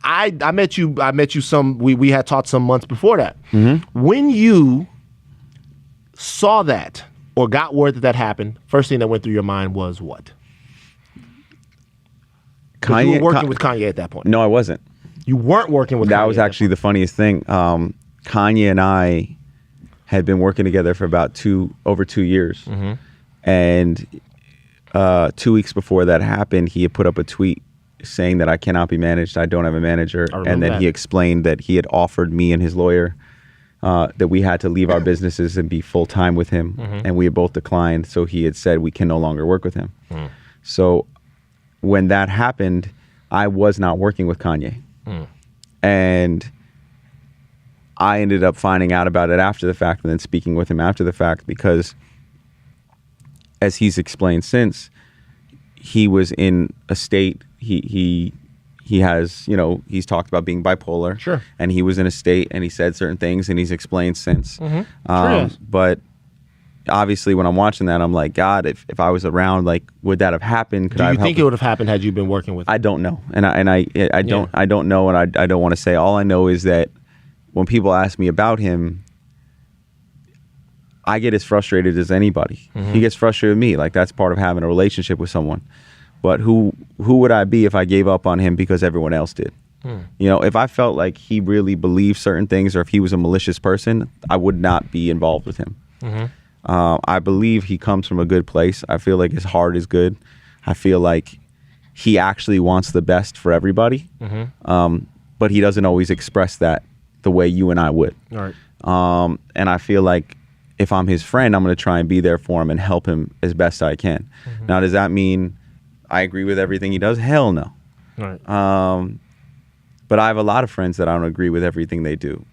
[SPEAKER 2] I met you we had talked some months before that. When you saw that or got word that happened, first thing that went through your mind was what? You were working with Kanye at that point.
[SPEAKER 3] No, I wasn't.
[SPEAKER 2] You weren't working with Kanye.
[SPEAKER 3] That was actually the funniest thing. Kanye and I had been working together for about over 2 years. And 2 weeks before that happened, he had put up a tweet saying that I cannot be managed. I don't have a manager. And then he explained that he had offered me and his lawyer that we had to leave our businesses and be full time with him. And we had both declined. So he had said we can no longer work with him. So when that happened, I was not working with Kanye. And I ended up finding out about it after the fact, and then speaking with him after the fact, because as he's explained since, he was in a state, he has, he's talked about being bipolar.
[SPEAKER 2] Sure.
[SPEAKER 3] And he was in a state, and he said certain things, and he's explained since. But obviously when I'm watching that, I'm like, God, if I was around, like, would that have happened?
[SPEAKER 2] Do you think it would have happened had you been working with him?
[SPEAKER 3] I don't know. I don't know, and I don't want to say. All I know is that when people ask me about him, I get as frustrated as anybody. He gets frustrated with me. Like, that's part of having a relationship with someone. But who would I be if I gave up on him because everyone else did? If I felt like he really believed certain things, or if he was a malicious person, I would not be involved with him. I believe he comes from a good place. I feel like his heart is good. I feel like he actually wants the best for everybody. But he doesn't always express that the way you and I would.
[SPEAKER 2] Right.
[SPEAKER 3] And I feel like if I'm his friend, I'm going to try and be there for him and help him as best I can. Now, does that mean I agree with everything he does? Hell no.
[SPEAKER 2] Right.
[SPEAKER 3] But I have a lot of friends that I don't agree with everything they do.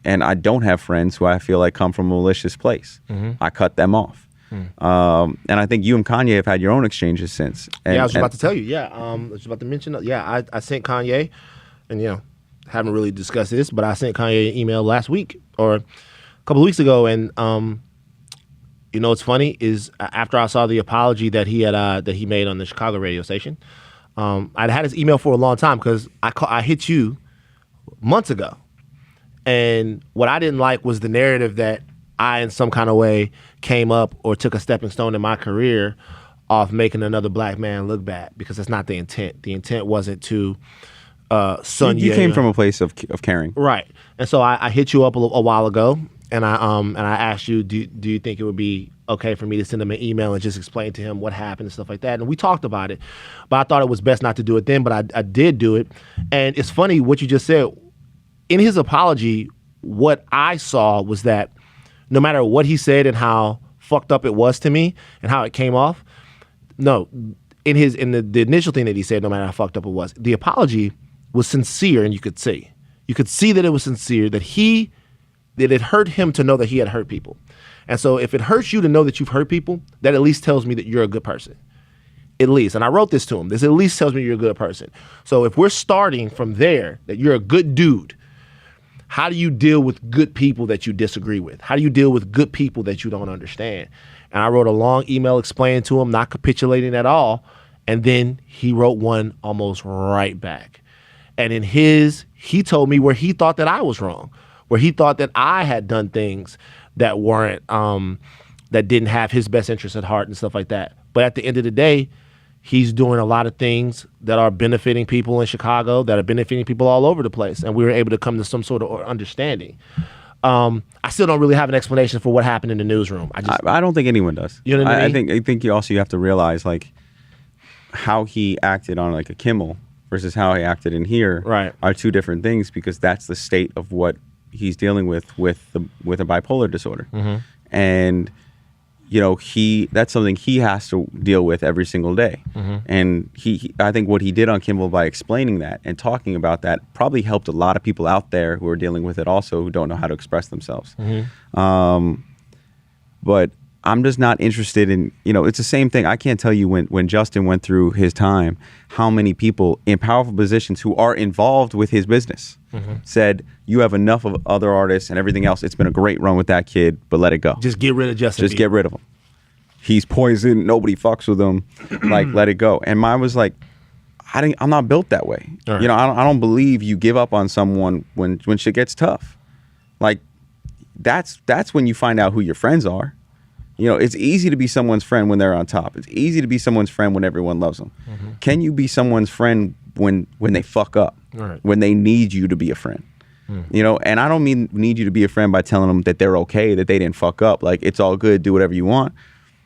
[SPEAKER 3] And I don't have friends who I feel like come from a malicious place. I cut them off. And I think you and Kanye have had your own exchanges since. And,
[SPEAKER 2] I was about to tell you. Yeah, I was about to mention. Yeah, I sent Kanye, and haven't really discussed this, but I sent Kanye an email last week or a couple of weeks ago, and what's funny is after I saw the apology that he made on the Chicago radio station, I'd had his email for a long time because I hit you months ago. And what I didn't like was the narrative that I, in some kind of way, came up or took a stepping stone in my career off making another black man look bad, because that's not the intent. The intent wasn't to son
[SPEAKER 3] you came from a place of caring.
[SPEAKER 2] Right. And so I hit you up a while ago, and I asked you, do you think it would be okay for me to send him an email and just explain to him what happened and stuff like that? And we talked about it, but I thought it was best not to do it then, but I did do it. And it's funny what you just said. In his apology, what I saw was that no matter what he said and how fucked up it was to me and how it came off, no, in the initial thing that he said, no matter how fucked up it was, the apology was sincere, and you could see that it was sincere, that it hurt him to know that he had hurt people. And so if it hurts you to know that you've hurt people, that at least tells me that you're a good person. At least. And I wrote this to him. This at least tells me you're a good person. So if we're starting from there, that you're a good dude, how do you deal with good people that you disagree with? How do you deal with good people that you don't understand? And I wrote a long email explaining to him, not capitulating at all. And then he wrote one almost right back. And in he told me where he thought that I was wrong, where he thought that I had done things that weren't, that didn't have his best interest at heart and stuff like that. But at the end of the day, he's doing a lot of things that are benefiting people in Chicago, that are benefiting people all over the place. And we were able to come to some sort of understanding. I still don't really have an explanation for what happened in the newsroom.
[SPEAKER 3] I don't think anyone does.
[SPEAKER 2] You know what I mean?
[SPEAKER 3] I think you have to realize like how he acted on like a Kimmel versus how he acted in here are two different things, because that's the state of what he's dealing with a bipolar disorder. And that's something he has to deal with every single day. And I think what he did on Kimmel by explaining that and talking about that probably helped a lot of people out there who are dealing with it also, who don't know how to express themselves. But I'm just not interested in, it's the same thing. I can't tell you when Justin went through his time, how many people in powerful positions who are involved with his business said, you have enough of other artists and everything else. It's been a great run with that kid, but let it go.
[SPEAKER 2] Just get rid of Justin.
[SPEAKER 3] Just get rid of him. He's poison. Nobody fucks with him. Like, let it go. And mine was like, I'm not built that way. Right. I don't believe you give up on someone when shit gets tough. Like, that's when you find out who your friends are. It's easy to be someone's friend when they're on top. It's easy to be someone's friend when everyone loves them. Can you be someone's friend when they fuck up? Right. When they need you to be a friend? And I don't mean need you to be a friend by telling them that they're okay, that they didn't fuck up. Like, it's all good, do whatever you want.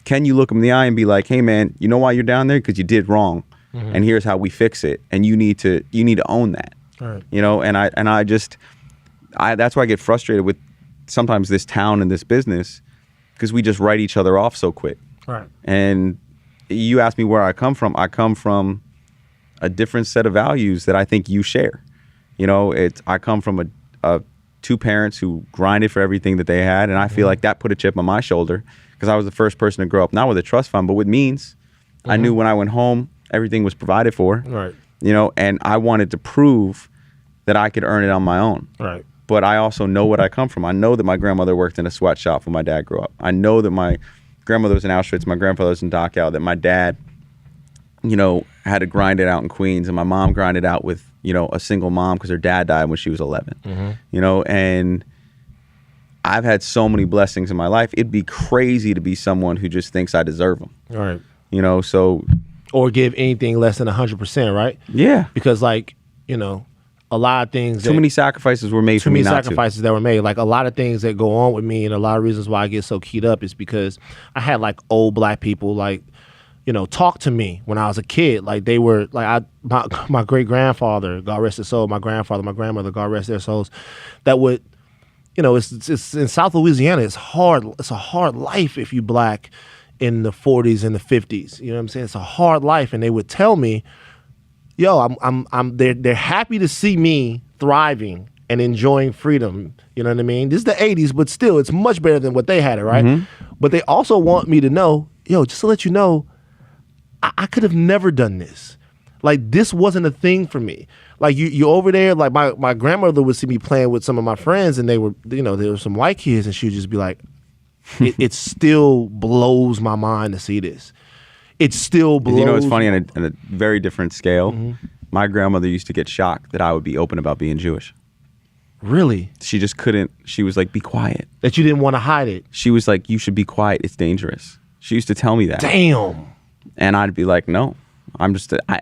[SPEAKER 3] Can you look them in the eye and be like, hey man, you know why you're down there? Because you did wrong. And here's how we fix it. And you need to own that. Right. That's why I get frustrated with sometimes this town and this business, because we just write each other off so quick. Right. And you asked me where I come from. I come from a different set of values that I think you share. I come from two parents who grinded for everything that they had, and I feel like that put a chip on my shoulder, because I was the first person to grow up, not with a trust fund, but with means. I knew when I went home, everything was provided for. Right. And I wanted to prove that I could earn it on my own. Right. But I also know what I come from. I know that my grandmother worked in a sweatshop when my dad grew up. I know that my grandmother was in Auschwitz, my grandfather was in Dachau, that my dad, had to grind it out in Queens, and my mom grinded out with, a single mom because her dad died when she was 11. And I've had so many blessings in my life. It'd be crazy to be someone who just thinks I deserve them. Right. So.
[SPEAKER 2] Or give anything less than 100%, right?
[SPEAKER 3] Yeah.
[SPEAKER 2] Because a lot of things.
[SPEAKER 3] Too many sacrifices were made for
[SPEAKER 2] too
[SPEAKER 3] me
[SPEAKER 2] many
[SPEAKER 3] not
[SPEAKER 2] sacrifices that were made. Like a lot of things that go on with me, and a lot of reasons why I get so keyed up is because I had like old black people like, you know, talk to me when I was a kid. Like they were like my great grandfather, God rest his soul, my grandfather, my grandmother, God rest their souls, that would, you know, it's in South Louisiana. It's hard. It's a hard life if you black in the 40s and the 50s. You know what I'm saying? It's a hard life, and they would tell me, "Yo, they're happy to see me thriving and enjoying freedom." You know what I mean? This is the 80s, but still, it's much better than what they had it, right? Mm-hmm. But they also want me to know, yo, just to let you know, I could have never done this. Like, this wasn't a thing for me. Like, you over there, like, my grandmother would see me playing with some of my friends, and they were, you know, there were some white kids, and she would just be like, it still blows my mind to see this. It still blows.
[SPEAKER 3] You know, it's funny on a very different scale. Mm-hmm. My grandmother used to get shocked that I would be open about being Jewish.
[SPEAKER 2] Really?
[SPEAKER 3] She just couldn't. She was like, be quiet.
[SPEAKER 2] That you didn't want to hide it.
[SPEAKER 3] She was like, you should be quiet. It's dangerous. She used to tell me that.
[SPEAKER 2] Damn.
[SPEAKER 3] And I'd be like, no, I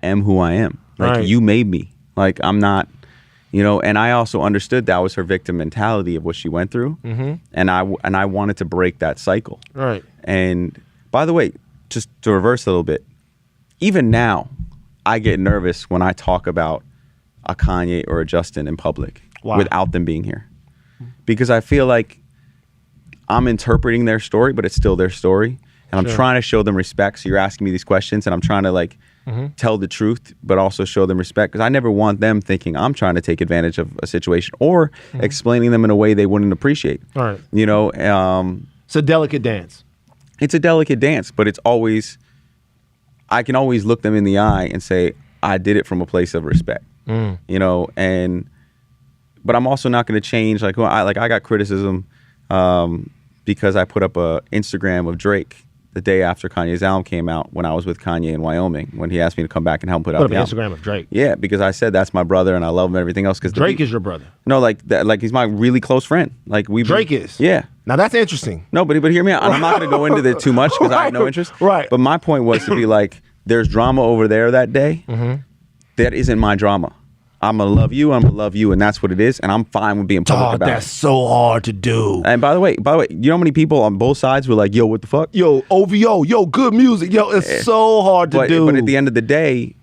[SPEAKER 3] am who I am. Like, right. You made me. Like, I'm not, you know, and I also understood that was her victim mentality of what she went through. Mm-hmm. And I wanted to break that cycle.
[SPEAKER 2] Right.
[SPEAKER 3] And by the way, just to reverse a little bit, even now, I get nervous when I talk about a Kanye or a Justin in public. Wow. Without them being here. Because I feel like I'm interpreting their story, but it's still their story. And I'm trying to show them respect. So you're asking me these questions, and I'm trying to like tell the truth, but also show them respect. Because I never want them thinking I'm trying to take advantage of a situation or explaining them in a way they wouldn't appreciate.
[SPEAKER 2] All right.
[SPEAKER 3] You know,
[SPEAKER 2] it's a delicate dance.
[SPEAKER 3] It's a delicate dance, but it's always, I can always look them in the eye and say, I did it from a place of respect. You know, but I'm also not going to change. Like, I got criticism because I put up a Instagram of Drake the day after Kanye's album came out when I was with Kanye in Wyoming, when he asked me to come back and help put out the album.
[SPEAKER 2] Instagram of Drake.
[SPEAKER 3] Yeah, because I said that's my brother and I love him and everything else. Because
[SPEAKER 2] Drake is your brother.
[SPEAKER 3] No, like that, like he's my really close friend. Like
[SPEAKER 2] Drake is.
[SPEAKER 3] Yeah.
[SPEAKER 2] Now that's interesting.
[SPEAKER 3] No, but hear me out. And I'm not going to go into that too much because I have no interest.
[SPEAKER 2] Right.
[SPEAKER 3] But my point was to be like, there's drama over there that day. That isn't my drama. I'm gonna love you. I'm gonna love you, and that's what it is. And I'm fine with being public about
[SPEAKER 2] that's so hard to do.
[SPEAKER 3] And by the way, you know how many people on both sides were like, "Yo, what the fuck?
[SPEAKER 2] Yo, OVO, yo, good music, yo." It's so hard to do.
[SPEAKER 3] But at the end of the day,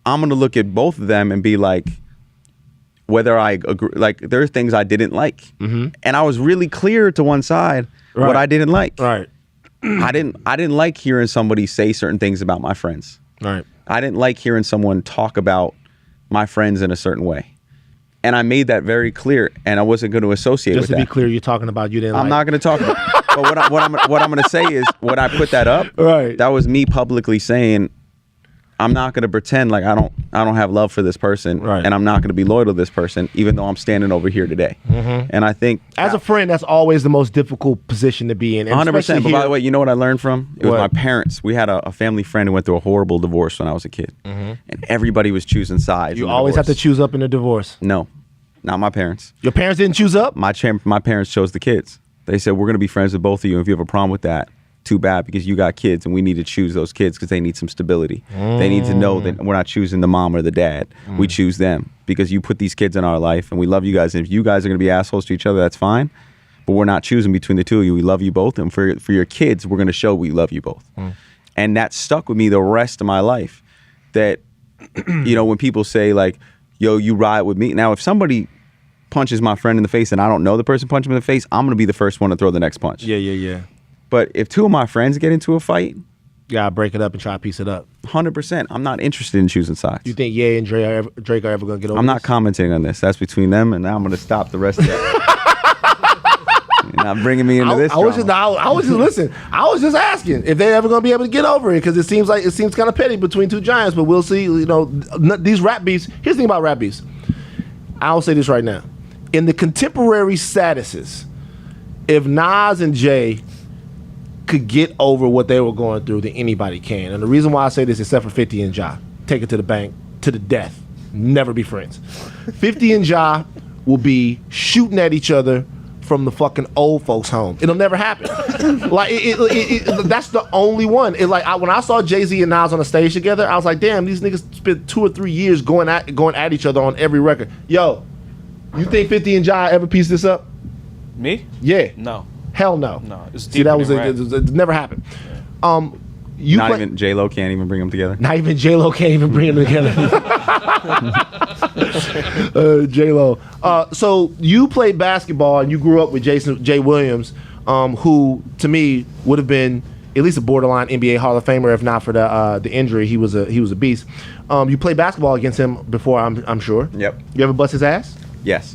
[SPEAKER 3] I'm gonna look at both of them and be like, whether I agree. Like, there are things I didn't like, and I was really clear to one side what I didn't like.
[SPEAKER 2] Right.
[SPEAKER 3] I didn't like hearing somebody say certain things about my friends.
[SPEAKER 2] Right.
[SPEAKER 3] I didn't like hearing someone talk about my friends in a certain way. And I made that very clear, and I wasn't going to associate with that.
[SPEAKER 2] Just to be clear, you're talking about you didn't
[SPEAKER 3] I'm not going to talk about but what I'm going to say is, when I put that up, that was me publicly saying, I'm not going to pretend like I don't have love for this person, and I'm not going to be loyal to this person, even though I'm standing over here today. And I think
[SPEAKER 2] as a friend, that's always the most difficult position to be in.
[SPEAKER 3] 100%. But by the way, you know what I learned from? It was my parents. We had a family friend who went through a horrible divorce when I was a kid, and everybody was choosing sides.
[SPEAKER 2] You always have to choose up in a divorce.
[SPEAKER 3] No, not my parents.
[SPEAKER 2] Your parents didn't choose up?
[SPEAKER 3] My parents chose the kids. They said, we're going to be friends with both of you. And if you have a problem with that, too bad, because you got kids and we need to choose those kids because they need some stability. They need to know that we're not choosing the mom or the dad. We choose them because you put these kids in our life and we love you guys. And if you guys are going to be assholes to each other, that's fine. But we're not choosing between the two of you. We love you both. And for your kids, we're going to show we love you both. And that stuck with me the rest of my life. That, you know, when people say like, yo, you ride with me. Now, if somebody punches my friend in the face and I don't know the person punching him in the face, I'm going to be the first one to throw the next punch.
[SPEAKER 2] Yeah.
[SPEAKER 3] But if two of my friends get into a fight,
[SPEAKER 2] you gotta break it up and try to piece it up.
[SPEAKER 3] 100%. I'm not interested in choosing sides.
[SPEAKER 2] You think Ye and Drake are ever gonna get over
[SPEAKER 3] I'm not
[SPEAKER 2] this?
[SPEAKER 3] commenting on this. That's between them, and now I'm gonna stop the rest of that. You're not bringing me into this.
[SPEAKER 2] I was just listen. I was just asking if they're ever gonna be able to get over it, because it seems kind of petty between two giants. But we'll see. You know, these rap beefs. Here's the thing about rap beefs. I'll say this right now. In the contemporary statuses, if Nas and Jay could get over what they were going through, then anybody can. And the reason why I say this, except for 50 and Ja, take it to the bank, to the death, never be friends. 50 and Ja will be shooting at each other from the fucking old folks home. It'll never happen. Like that's the only one. When I saw Jay-Z and Nas on the stage together, I was like, damn, these niggas spent 2 or 3 years going at each other on every record. Yo, you think 50 and Jai ever pieced this up?
[SPEAKER 4] Me?
[SPEAKER 2] Yeah.
[SPEAKER 4] No.
[SPEAKER 2] Hell no.
[SPEAKER 4] No. It's
[SPEAKER 2] See, that was
[SPEAKER 4] deeper
[SPEAKER 2] it.
[SPEAKER 4] than rap.
[SPEAKER 2] It never happened.
[SPEAKER 3] Even J-Lo can't even bring them together.
[SPEAKER 2] Not even J-Lo can't even bring them together. J-Lo. So you played basketball and you grew up with Jay Williams, who to me would have been at least a borderline NBA Hall of Famer, if not for the injury. He was a beast. You played basketball against him before, I'm sure.
[SPEAKER 3] Yep.
[SPEAKER 2] You ever bust his ass?
[SPEAKER 3] Yes.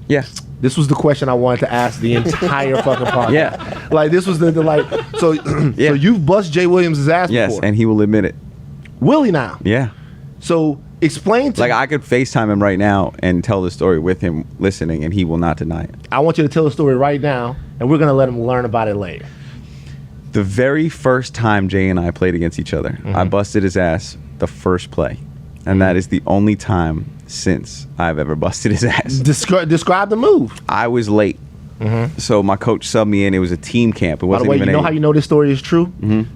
[SPEAKER 3] Yeah.
[SPEAKER 2] This was the question I wanted to ask the entire fucking podcast.
[SPEAKER 3] Yeah.
[SPEAKER 2] Like this was so
[SPEAKER 3] Yeah.
[SPEAKER 2] so you've bust Jay Williams' ass
[SPEAKER 3] Yes,
[SPEAKER 2] before.
[SPEAKER 3] and he will admit it.
[SPEAKER 2] Will he now?
[SPEAKER 3] Yeah.
[SPEAKER 2] So explain to
[SPEAKER 3] Like I could FaceTime him right now and tell the story with him listening, and he will not deny it.
[SPEAKER 2] I want you to tell the story right now, and we're gonna let him learn about it later.
[SPEAKER 3] The very first time Jay and I played against each other, I busted his ass the first play. And that is the only time since I've ever busted his ass.
[SPEAKER 2] Describe the move.
[SPEAKER 3] I was late. So my coach subbed me in. It was a team camp. It
[SPEAKER 2] By the
[SPEAKER 3] wasn't
[SPEAKER 2] way,
[SPEAKER 3] even
[SPEAKER 2] you know how you know this story is true?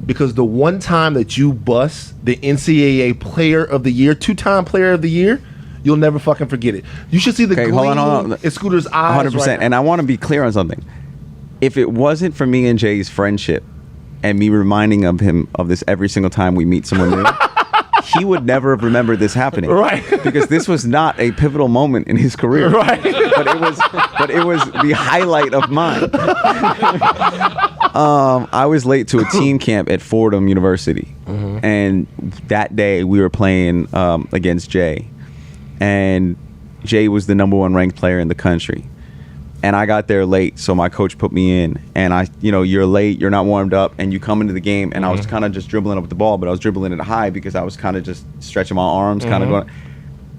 [SPEAKER 2] Because the one time that you bust the NCAA Player of the Year, 2-time Player of the Year, you'll never fucking forget it. You should see the gleam
[SPEAKER 3] hold on.
[SPEAKER 2] in Scooter's eyes
[SPEAKER 3] 100%.
[SPEAKER 2] right now.
[SPEAKER 3] And I want to be clear on something. If it wasn't for me and Jay's friendship and me reminding him of this every single time we meet someone new, he would never have remembered this happening.
[SPEAKER 2] Right.
[SPEAKER 3] Because this was not a pivotal moment in his career.
[SPEAKER 2] Right.
[SPEAKER 3] But it was the highlight of mine. I was late to a team camp at Fordham University. And that day we were playing against Jay. And Jay was the #1 ranked player in the country. And I got there late, so my coach put me in. And you're late, you're not warmed up, and you come into the game. And I was kind of just dribbling up the ball, but I was dribbling it high because I was kind of just stretching my arms, kind of going.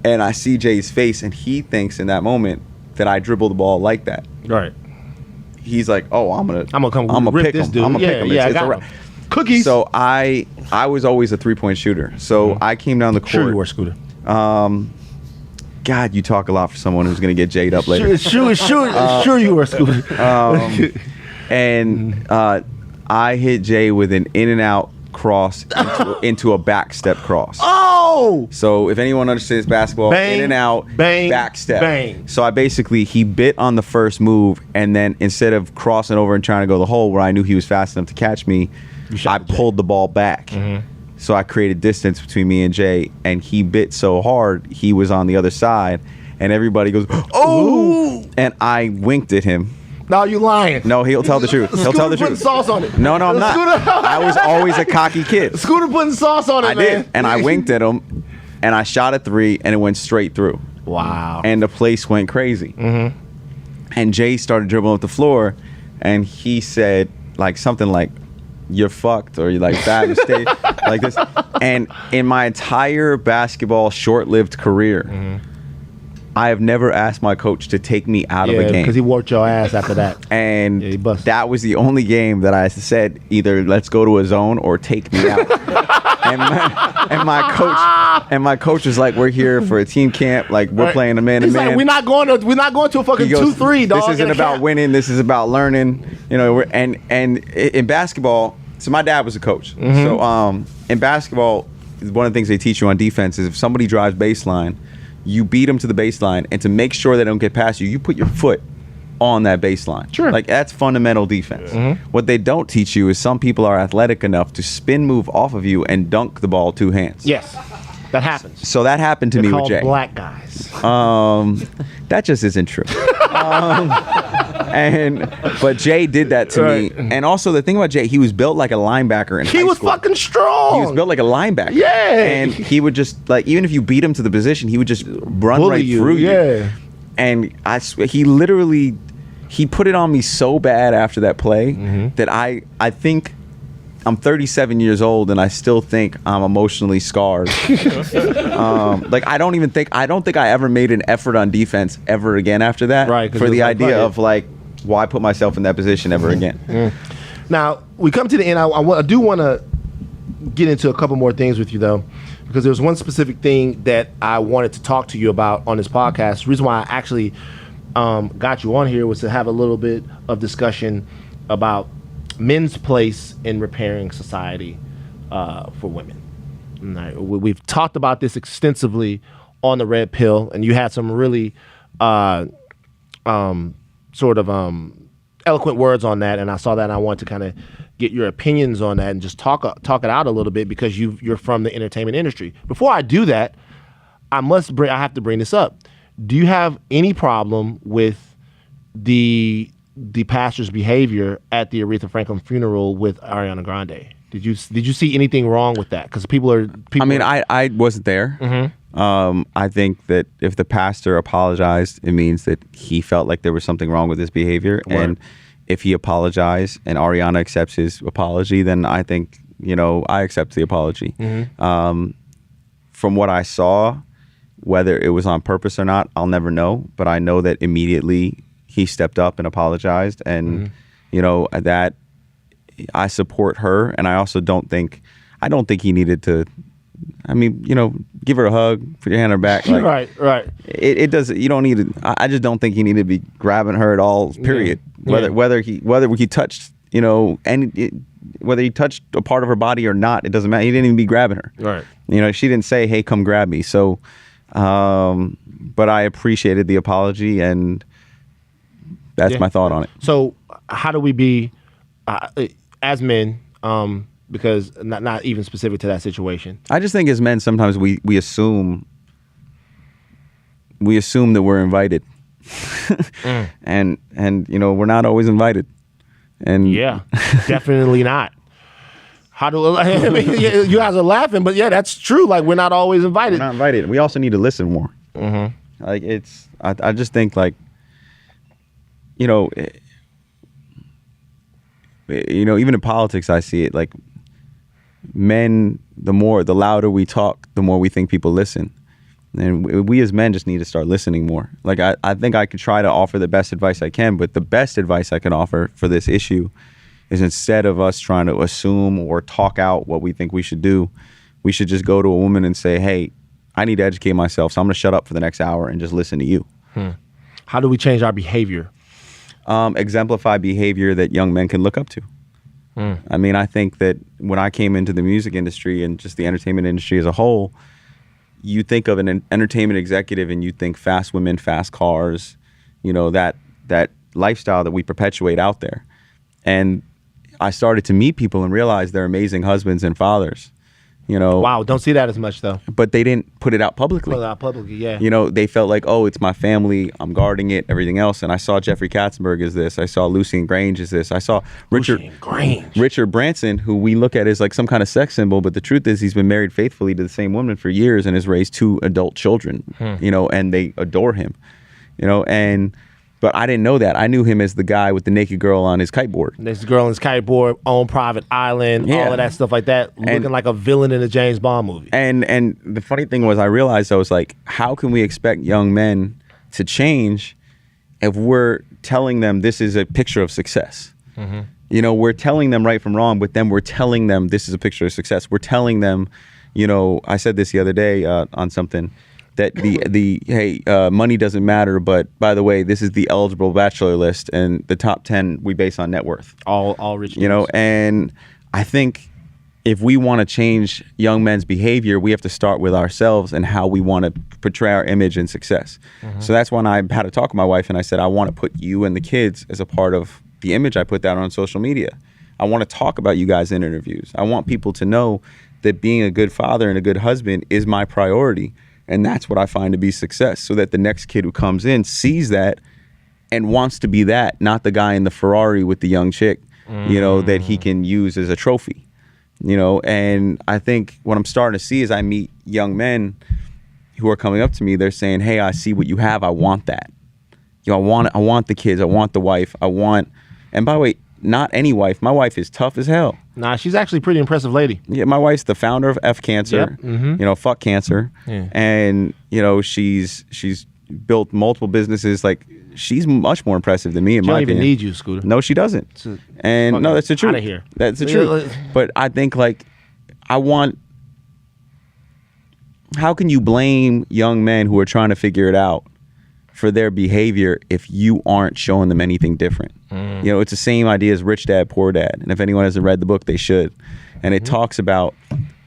[SPEAKER 3] And I see Jay's face, and he thinks in that moment that I dribble the ball like that.
[SPEAKER 2] Right.
[SPEAKER 3] He's like, "Oh, I'm gonna
[SPEAKER 2] rip
[SPEAKER 3] pick
[SPEAKER 2] this
[SPEAKER 3] him.
[SPEAKER 2] dude.
[SPEAKER 3] I'm gonna pick him.
[SPEAKER 2] Yeah, I
[SPEAKER 3] It's a
[SPEAKER 2] got
[SPEAKER 3] wrap."
[SPEAKER 2] him. Cookies.
[SPEAKER 3] So I was always a 3-point shooter. So I came down the court.
[SPEAKER 2] Sure you were, Scooter.
[SPEAKER 3] God, you talk a lot for someone who's gonna get Jayed up later.
[SPEAKER 2] Sure you were, Scooter.
[SPEAKER 3] And I hit Jay with an in and out cross into a back step cross.
[SPEAKER 2] Oh!
[SPEAKER 3] So if anyone understands basketball,
[SPEAKER 2] Bang,
[SPEAKER 3] in and out,
[SPEAKER 2] bang,
[SPEAKER 3] back step.
[SPEAKER 2] bang.
[SPEAKER 3] So he bit on the first move, and then instead of crossing over and trying to go the hole where I knew he was fast enough to catch me, I pulled the ball back. So I created distance between me and Jay, and he bit so hard, he was on the other side, and everybody goes, "Oh!" And I winked at him.
[SPEAKER 2] No, you lying.
[SPEAKER 3] No, he'll tell the truth. He'll tell the
[SPEAKER 2] putting
[SPEAKER 3] truth.
[SPEAKER 2] sauce on it.
[SPEAKER 3] No, I'm not. I was always a cocky kid.
[SPEAKER 2] Scooter putting sauce on it,
[SPEAKER 3] I
[SPEAKER 2] man.
[SPEAKER 3] did. And I winked at him, and I shot a 3, and it went straight through.
[SPEAKER 2] Wow.
[SPEAKER 3] And the place went crazy. And Jay started dribbling up the floor, and he said something like, "You're fucked," or "You're like bad mistake," like this. And in my entire basketball short-lived career, I have never asked my coach to take me out of a game.
[SPEAKER 2] Because he whooped your ass after that.
[SPEAKER 3] And
[SPEAKER 2] he busted.
[SPEAKER 3] that was the only game that I said either let's go to a zone or take me out. and my coach was like, "We're here for a team camp. Like we're playing a man to
[SPEAKER 2] He's
[SPEAKER 3] man.
[SPEAKER 2] like, we're not going to a fucking
[SPEAKER 3] He goes,
[SPEAKER 2] 2-3, dog.
[SPEAKER 3] This isn't about winning. This is about learning. You know, and in basketball, so my dad was a coach. So in basketball, one of the things they teach you on defense is if somebody drives baseline, you beat them to the baseline, and to make sure they don't get past you, you put your foot on that baseline.
[SPEAKER 2] Sure.
[SPEAKER 3] Like that's fundamental defense. What they don't teach you is some people are athletic enough to spin move off of you and dunk the ball 2 hands.
[SPEAKER 2] Yes, that happens.
[SPEAKER 3] So that happened to
[SPEAKER 2] They're
[SPEAKER 3] me with
[SPEAKER 2] called
[SPEAKER 3] Jay.
[SPEAKER 2] black guys.
[SPEAKER 3] That just isn't true. But Jay did that to me. And also the thing about Jay, he was built like a linebacker in high
[SPEAKER 2] He was
[SPEAKER 3] school.
[SPEAKER 2] fucking strong.
[SPEAKER 3] He was built like a linebacker.
[SPEAKER 2] Yeah.
[SPEAKER 3] And he would just even if you beat him to the position, he would just run
[SPEAKER 2] Bully
[SPEAKER 3] right
[SPEAKER 2] you,
[SPEAKER 3] through you.
[SPEAKER 2] yeah.
[SPEAKER 3] And I swear, he put it on me so bad after that play that I think I'm 37 years old and I still think I'm emotionally scarred. I don't think I ever made an effort on defense ever again after that.
[SPEAKER 2] Right, 'cause
[SPEAKER 3] For
[SPEAKER 2] it was
[SPEAKER 3] the
[SPEAKER 2] like,
[SPEAKER 3] idea
[SPEAKER 2] right.
[SPEAKER 3] of why put myself in that position ever again.
[SPEAKER 2] Now, we come to the end. I do want to get into a couple more things with you, though, because there's one specific thing that I wanted to talk to you about on this podcast. The reason why I actually got you on here was to have a little bit of discussion about men's place in repairing society for women. And we've talked about this extensively on the Red Pill, and you had some really sort of eloquent words on that, and I saw that, and I wanted to kind of get your opinions on that and just talk it out a little bit because you're from the entertainment industry. Before I do that, I have to bring this up. Do you have any problem with the pastor's behavior at the Aretha Franklin funeral with Ariana Grande? Did you see anything wrong with that? Because
[SPEAKER 3] I wasn't there. Mm-hmm. I think that if the pastor apologized, it means that he felt like there was something wrong with his behavior.
[SPEAKER 2] Right.
[SPEAKER 3] And if he apologized and Ariana accepts his apology, then I think, I accept the apology. Mm-hmm. From what I saw, whether it was on purpose or not, I'll never know. But I know that immediately he stepped up and apologized. And, that I support her. And I also don't think he needed to, give her a hug, put your hand on her back. Like,
[SPEAKER 2] right.
[SPEAKER 3] It does. You don't need to. I just don't think he needed to be grabbing her at all. Period.
[SPEAKER 2] Yeah.
[SPEAKER 3] Whether he touched, whether he touched a part of her body or not, it doesn't matter. He didn't even be grabbing her.
[SPEAKER 2] Right.
[SPEAKER 3] She didn't say, "Hey, come grab me." So, but I appreciated the apology, and that's my thought on it.
[SPEAKER 2] So, how do we be as men? Because not even specific to that situation.
[SPEAKER 3] I just think as men, sometimes we assume that we're invited, and we're not always invited. And
[SPEAKER 2] yeah, definitely not. You guys are laughing, but yeah, that's true. Like, we're not always invited.
[SPEAKER 3] We're not invited. We also need to listen more.
[SPEAKER 2] Mm-hmm.
[SPEAKER 3] Like, I just think, like, even in politics, I see it like men, the louder we talk, the more we think people listen. And we as men just need to start listening more. Like, I think I could try to offer the best advice I can, but the best advice I can offer for this issue is, instead of us trying to assume or talk out what we think we should do, we should just go to a woman and say, "Hey, I need to educate myself, so I'm going to shut up for the next hour and just listen to you."
[SPEAKER 2] How do we change our behavior?
[SPEAKER 3] Exemplify behavior that young men can look up to. I mean, I think that when I came into the music industry and just the entertainment industry as a whole, you think of an entertainment executive and you think fast women, fast cars, that lifestyle that we perpetuate out there. And I started to meet people and realize they're amazing husbands and fathers.
[SPEAKER 2] Wow, don't see that as much though.
[SPEAKER 3] But they didn't put it out publicly.
[SPEAKER 2] Yeah.
[SPEAKER 3] They felt like, oh, it's my family, I'm guarding it, everything else. And I saw Jeffrey Katzenberg as this. I saw Lucien Grange as this. I saw Richard Branson, who we look at as like some kind of sex symbol. But the truth is, he's been married faithfully to the same woman for years and has raised 2 adult children, and they adore him, But I didn't know that. I knew him as the guy with the naked girl on his kiteboard.
[SPEAKER 2] This girl on his kiteboard, on private island, all of that stuff like that, looking like a villain in a James Bond movie.
[SPEAKER 3] And the funny thing was, I realized, I was like, how can we expect young men to change if we're telling them this is a picture of success? Mm-hmm. We're telling them right from wrong, but then we're telling them this is a picture of success. We're telling them, I said this the other day on something, that money doesn't matter, but by the way, this is the eligible bachelor list, and the top 10 we base on net worth.
[SPEAKER 2] All rich.
[SPEAKER 3] And I think if we want to change young men's behavior, we have to start with ourselves and how we want to portray our image and success. Mm-hmm. So that's when I had a talk with my wife, and I said, I want to put you and the kids as a part of the image I put out on social media. I want to talk about you guys in interviews. I want people to know that being a good father and a good husband is my priority. And that's what I find to be success, so that the next kid who comes in sees that and wants to be that, not the guy in the Ferrari with the young chick, that he can use as a trophy, And I think what I'm starting to see is I meet young men who are coming up to me. They're saying, "Hey, I see what you have. I want that. I want the kids. I want the wife. And by the way, not any wife. My wife is tough as hell.
[SPEAKER 2] Nah, she's actually a pretty impressive lady.
[SPEAKER 3] Yeah, my wife's the founder of F Cancer.
[SPEAKER 2] Yep. Mm-hmm.
[SPEAKER 3] Fuck cancer. Yeah. And she's built multiple businesses. Like, she's much more impressive than me in my opinion.
[SPEAKER 2] She don't even need you, Scooter.
[SPEAKER 3] No, she doesn't. And no, that's the truth.
[SPEAKER 2] Out of here.
[SPEAKER 3] That's the truth. But I think, like, how can you blame young men who are trying to figure it out for their behavior if you aren't showing them anything different. You know, it's the same idea as Rich Dad, Poor Dad. And if anyone hasn't read the book, they should. And it talks about,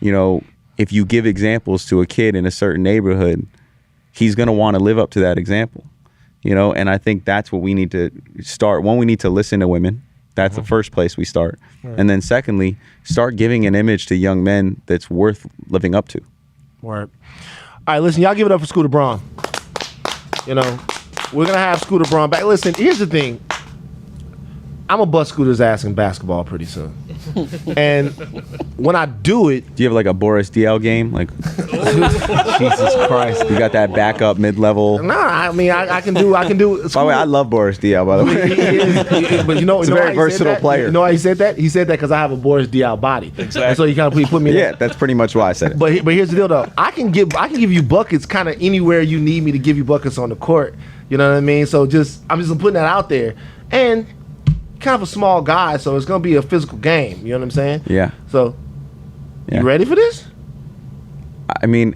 [SPEAKER 3] you know, if you give examples to a kid in a certain neighborhood, he's going to want to live up to that example. You know, and I think that's what we need to start. One, we need to listen to women. That's the first place we start. Right. And then secondly, start giving an image to young men that's worth living up to.
[SPEAKER 2] Word. All right, listen, y'all give it up for Scooter Braun. You know, we're going to have Scooter Braun back. Listen, here's the thing. I'm going to bust Scooter's ass in basketball pretty soon. And when I do it...
[SPEAKER 3] Do you have like a Boris DL game? Like,
[SPEAKER 2] Jesus Christ.
[SPEAKER 3] You got that backup mid-level?
[SPEAKER 2] Nah, I mean, I can do...
[SPEAKER 3] By the way, I love Boris DL, by the way.
[SPEAKER 2] But you know,
[SPEAKER 3] he's a very versatile player.
[SPEAKER 2] You know why he said that? He said that because I have a Boris Diaw body. Exactly. And so he kind of put me in.
[SPEAKER 3] Yeah, that's pretty much why I said it.
[SPEAKER 2] But here's the deal, though. I can give you buckets kind of anywhere you need me to give you buckets on the court. You know what I mean? So I'm just putting that out there. And kind of a small guy, so it's gonna be a physical game. You know what I'm saying?
[SPEAKER 3] Yeah.
[SPEAKER 2] So, you ready for this?
[SPEAKER 3] I mean,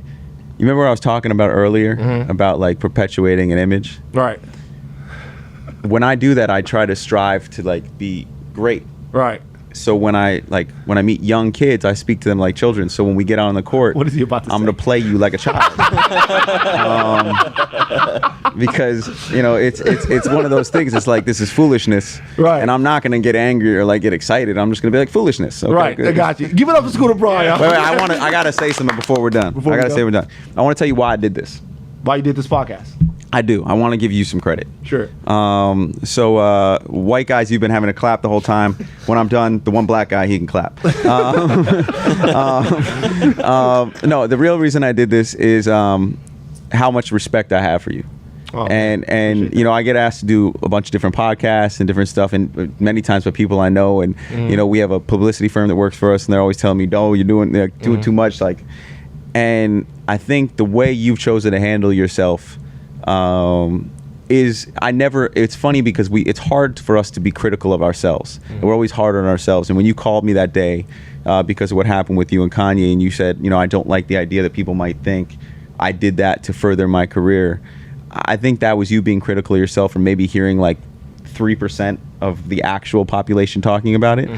[SPEAKER 3] you remember what I was talking about earlier about like perpetuating an image?
[SPEAKER 2] Right.
[SPEAKER 3] When I do that, I try to strive to like be great.
[SPEAKER 2] Right.
[SPEAKER 3] So when I meet young kids, I speak to them like children. So when we get out on the court,
[SPEAKER 2] what is he about to
[SPEAKER 3] I'm
[SPEAKER 2] say?
[SPEAKER 3] going to play you like a child. Because, you know, it's one of those things. It's like, this is foolishness.
[SPEAKER 2] Right.
[SPEAKER 3] And I'm not going to get angry or like get excited. I'm just going to be like, foolishness. Okay,
[SPEAKER 2] right.
[SPEAKER 3] good.
[SPEAKER 2] I got you. Give it up for Scooter Braun, y'all.
[SPEAKER 3] Wait, I got to say something before we're done. I want to tell you why I did this.
[SPEAKER 2] Why you did this podcast?
[SPEAKER 3] I do. I want to give you some credit.
[SPEAKER 2] Sure.
[SPEAKER 3] So white guys, you've been having to clap the whole time. When I'm done, the one black guy, he can clap. No, the real reason I did this is how much respect I have for you. Oh, and you know, I get asked to do a bunch of different podcasts and different stuff, and many times by people I know, and you know, we have a publicity firm that works for us, and they're always telling me, "No, you're doing too much." Like, and I think the way you've chosen to handle yourself it's funny because it's hard for us to be critical of ourselves. We're always hard on ourselves. And when you called me that day because of what happened with you and Kanye, and you said, you know, I don't like the idea that people might think I did that to further my career, I think that was you being critical of yourself and maybe hearing like 3% of the actual population talking about it.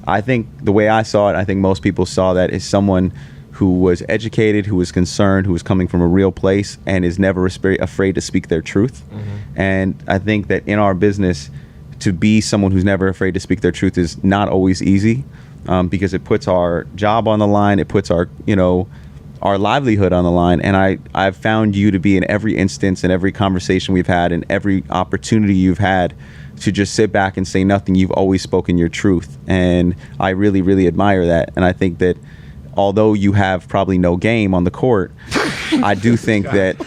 [SPEAKER 3] I think the way I saw it, I think most people saw that as someone who was educated, who was concerned, who was coming from a real place, and is never afraid to speak their truth. And I think that in our business, to be someone who's never afraid to speak their truth is not always easy, because it puts our job on the line, it puts our livelihood on the line. And I've found you to be, in every instance, in every conversation we've had, in every opportunity you've had to just sit back and say nothing, you've always spoken your truth. And I really, really admire that. And I think that although you have probably no game on the court, I do think that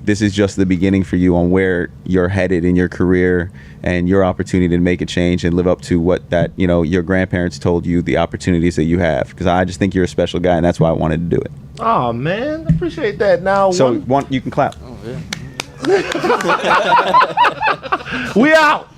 [SPEAKER 3] this is just the beginning for you on where you're headed in your career and your opportunity to make a change and live up to what your grandparents told you, the opportunities that you have. Because I just think you're a special guy, and that's why I wanted to do it.
[SPEAKER 2] Oh man, I appreciate that. Now,
[SPEAKER 3] so you can clap.
[SPEAKER 2] We out.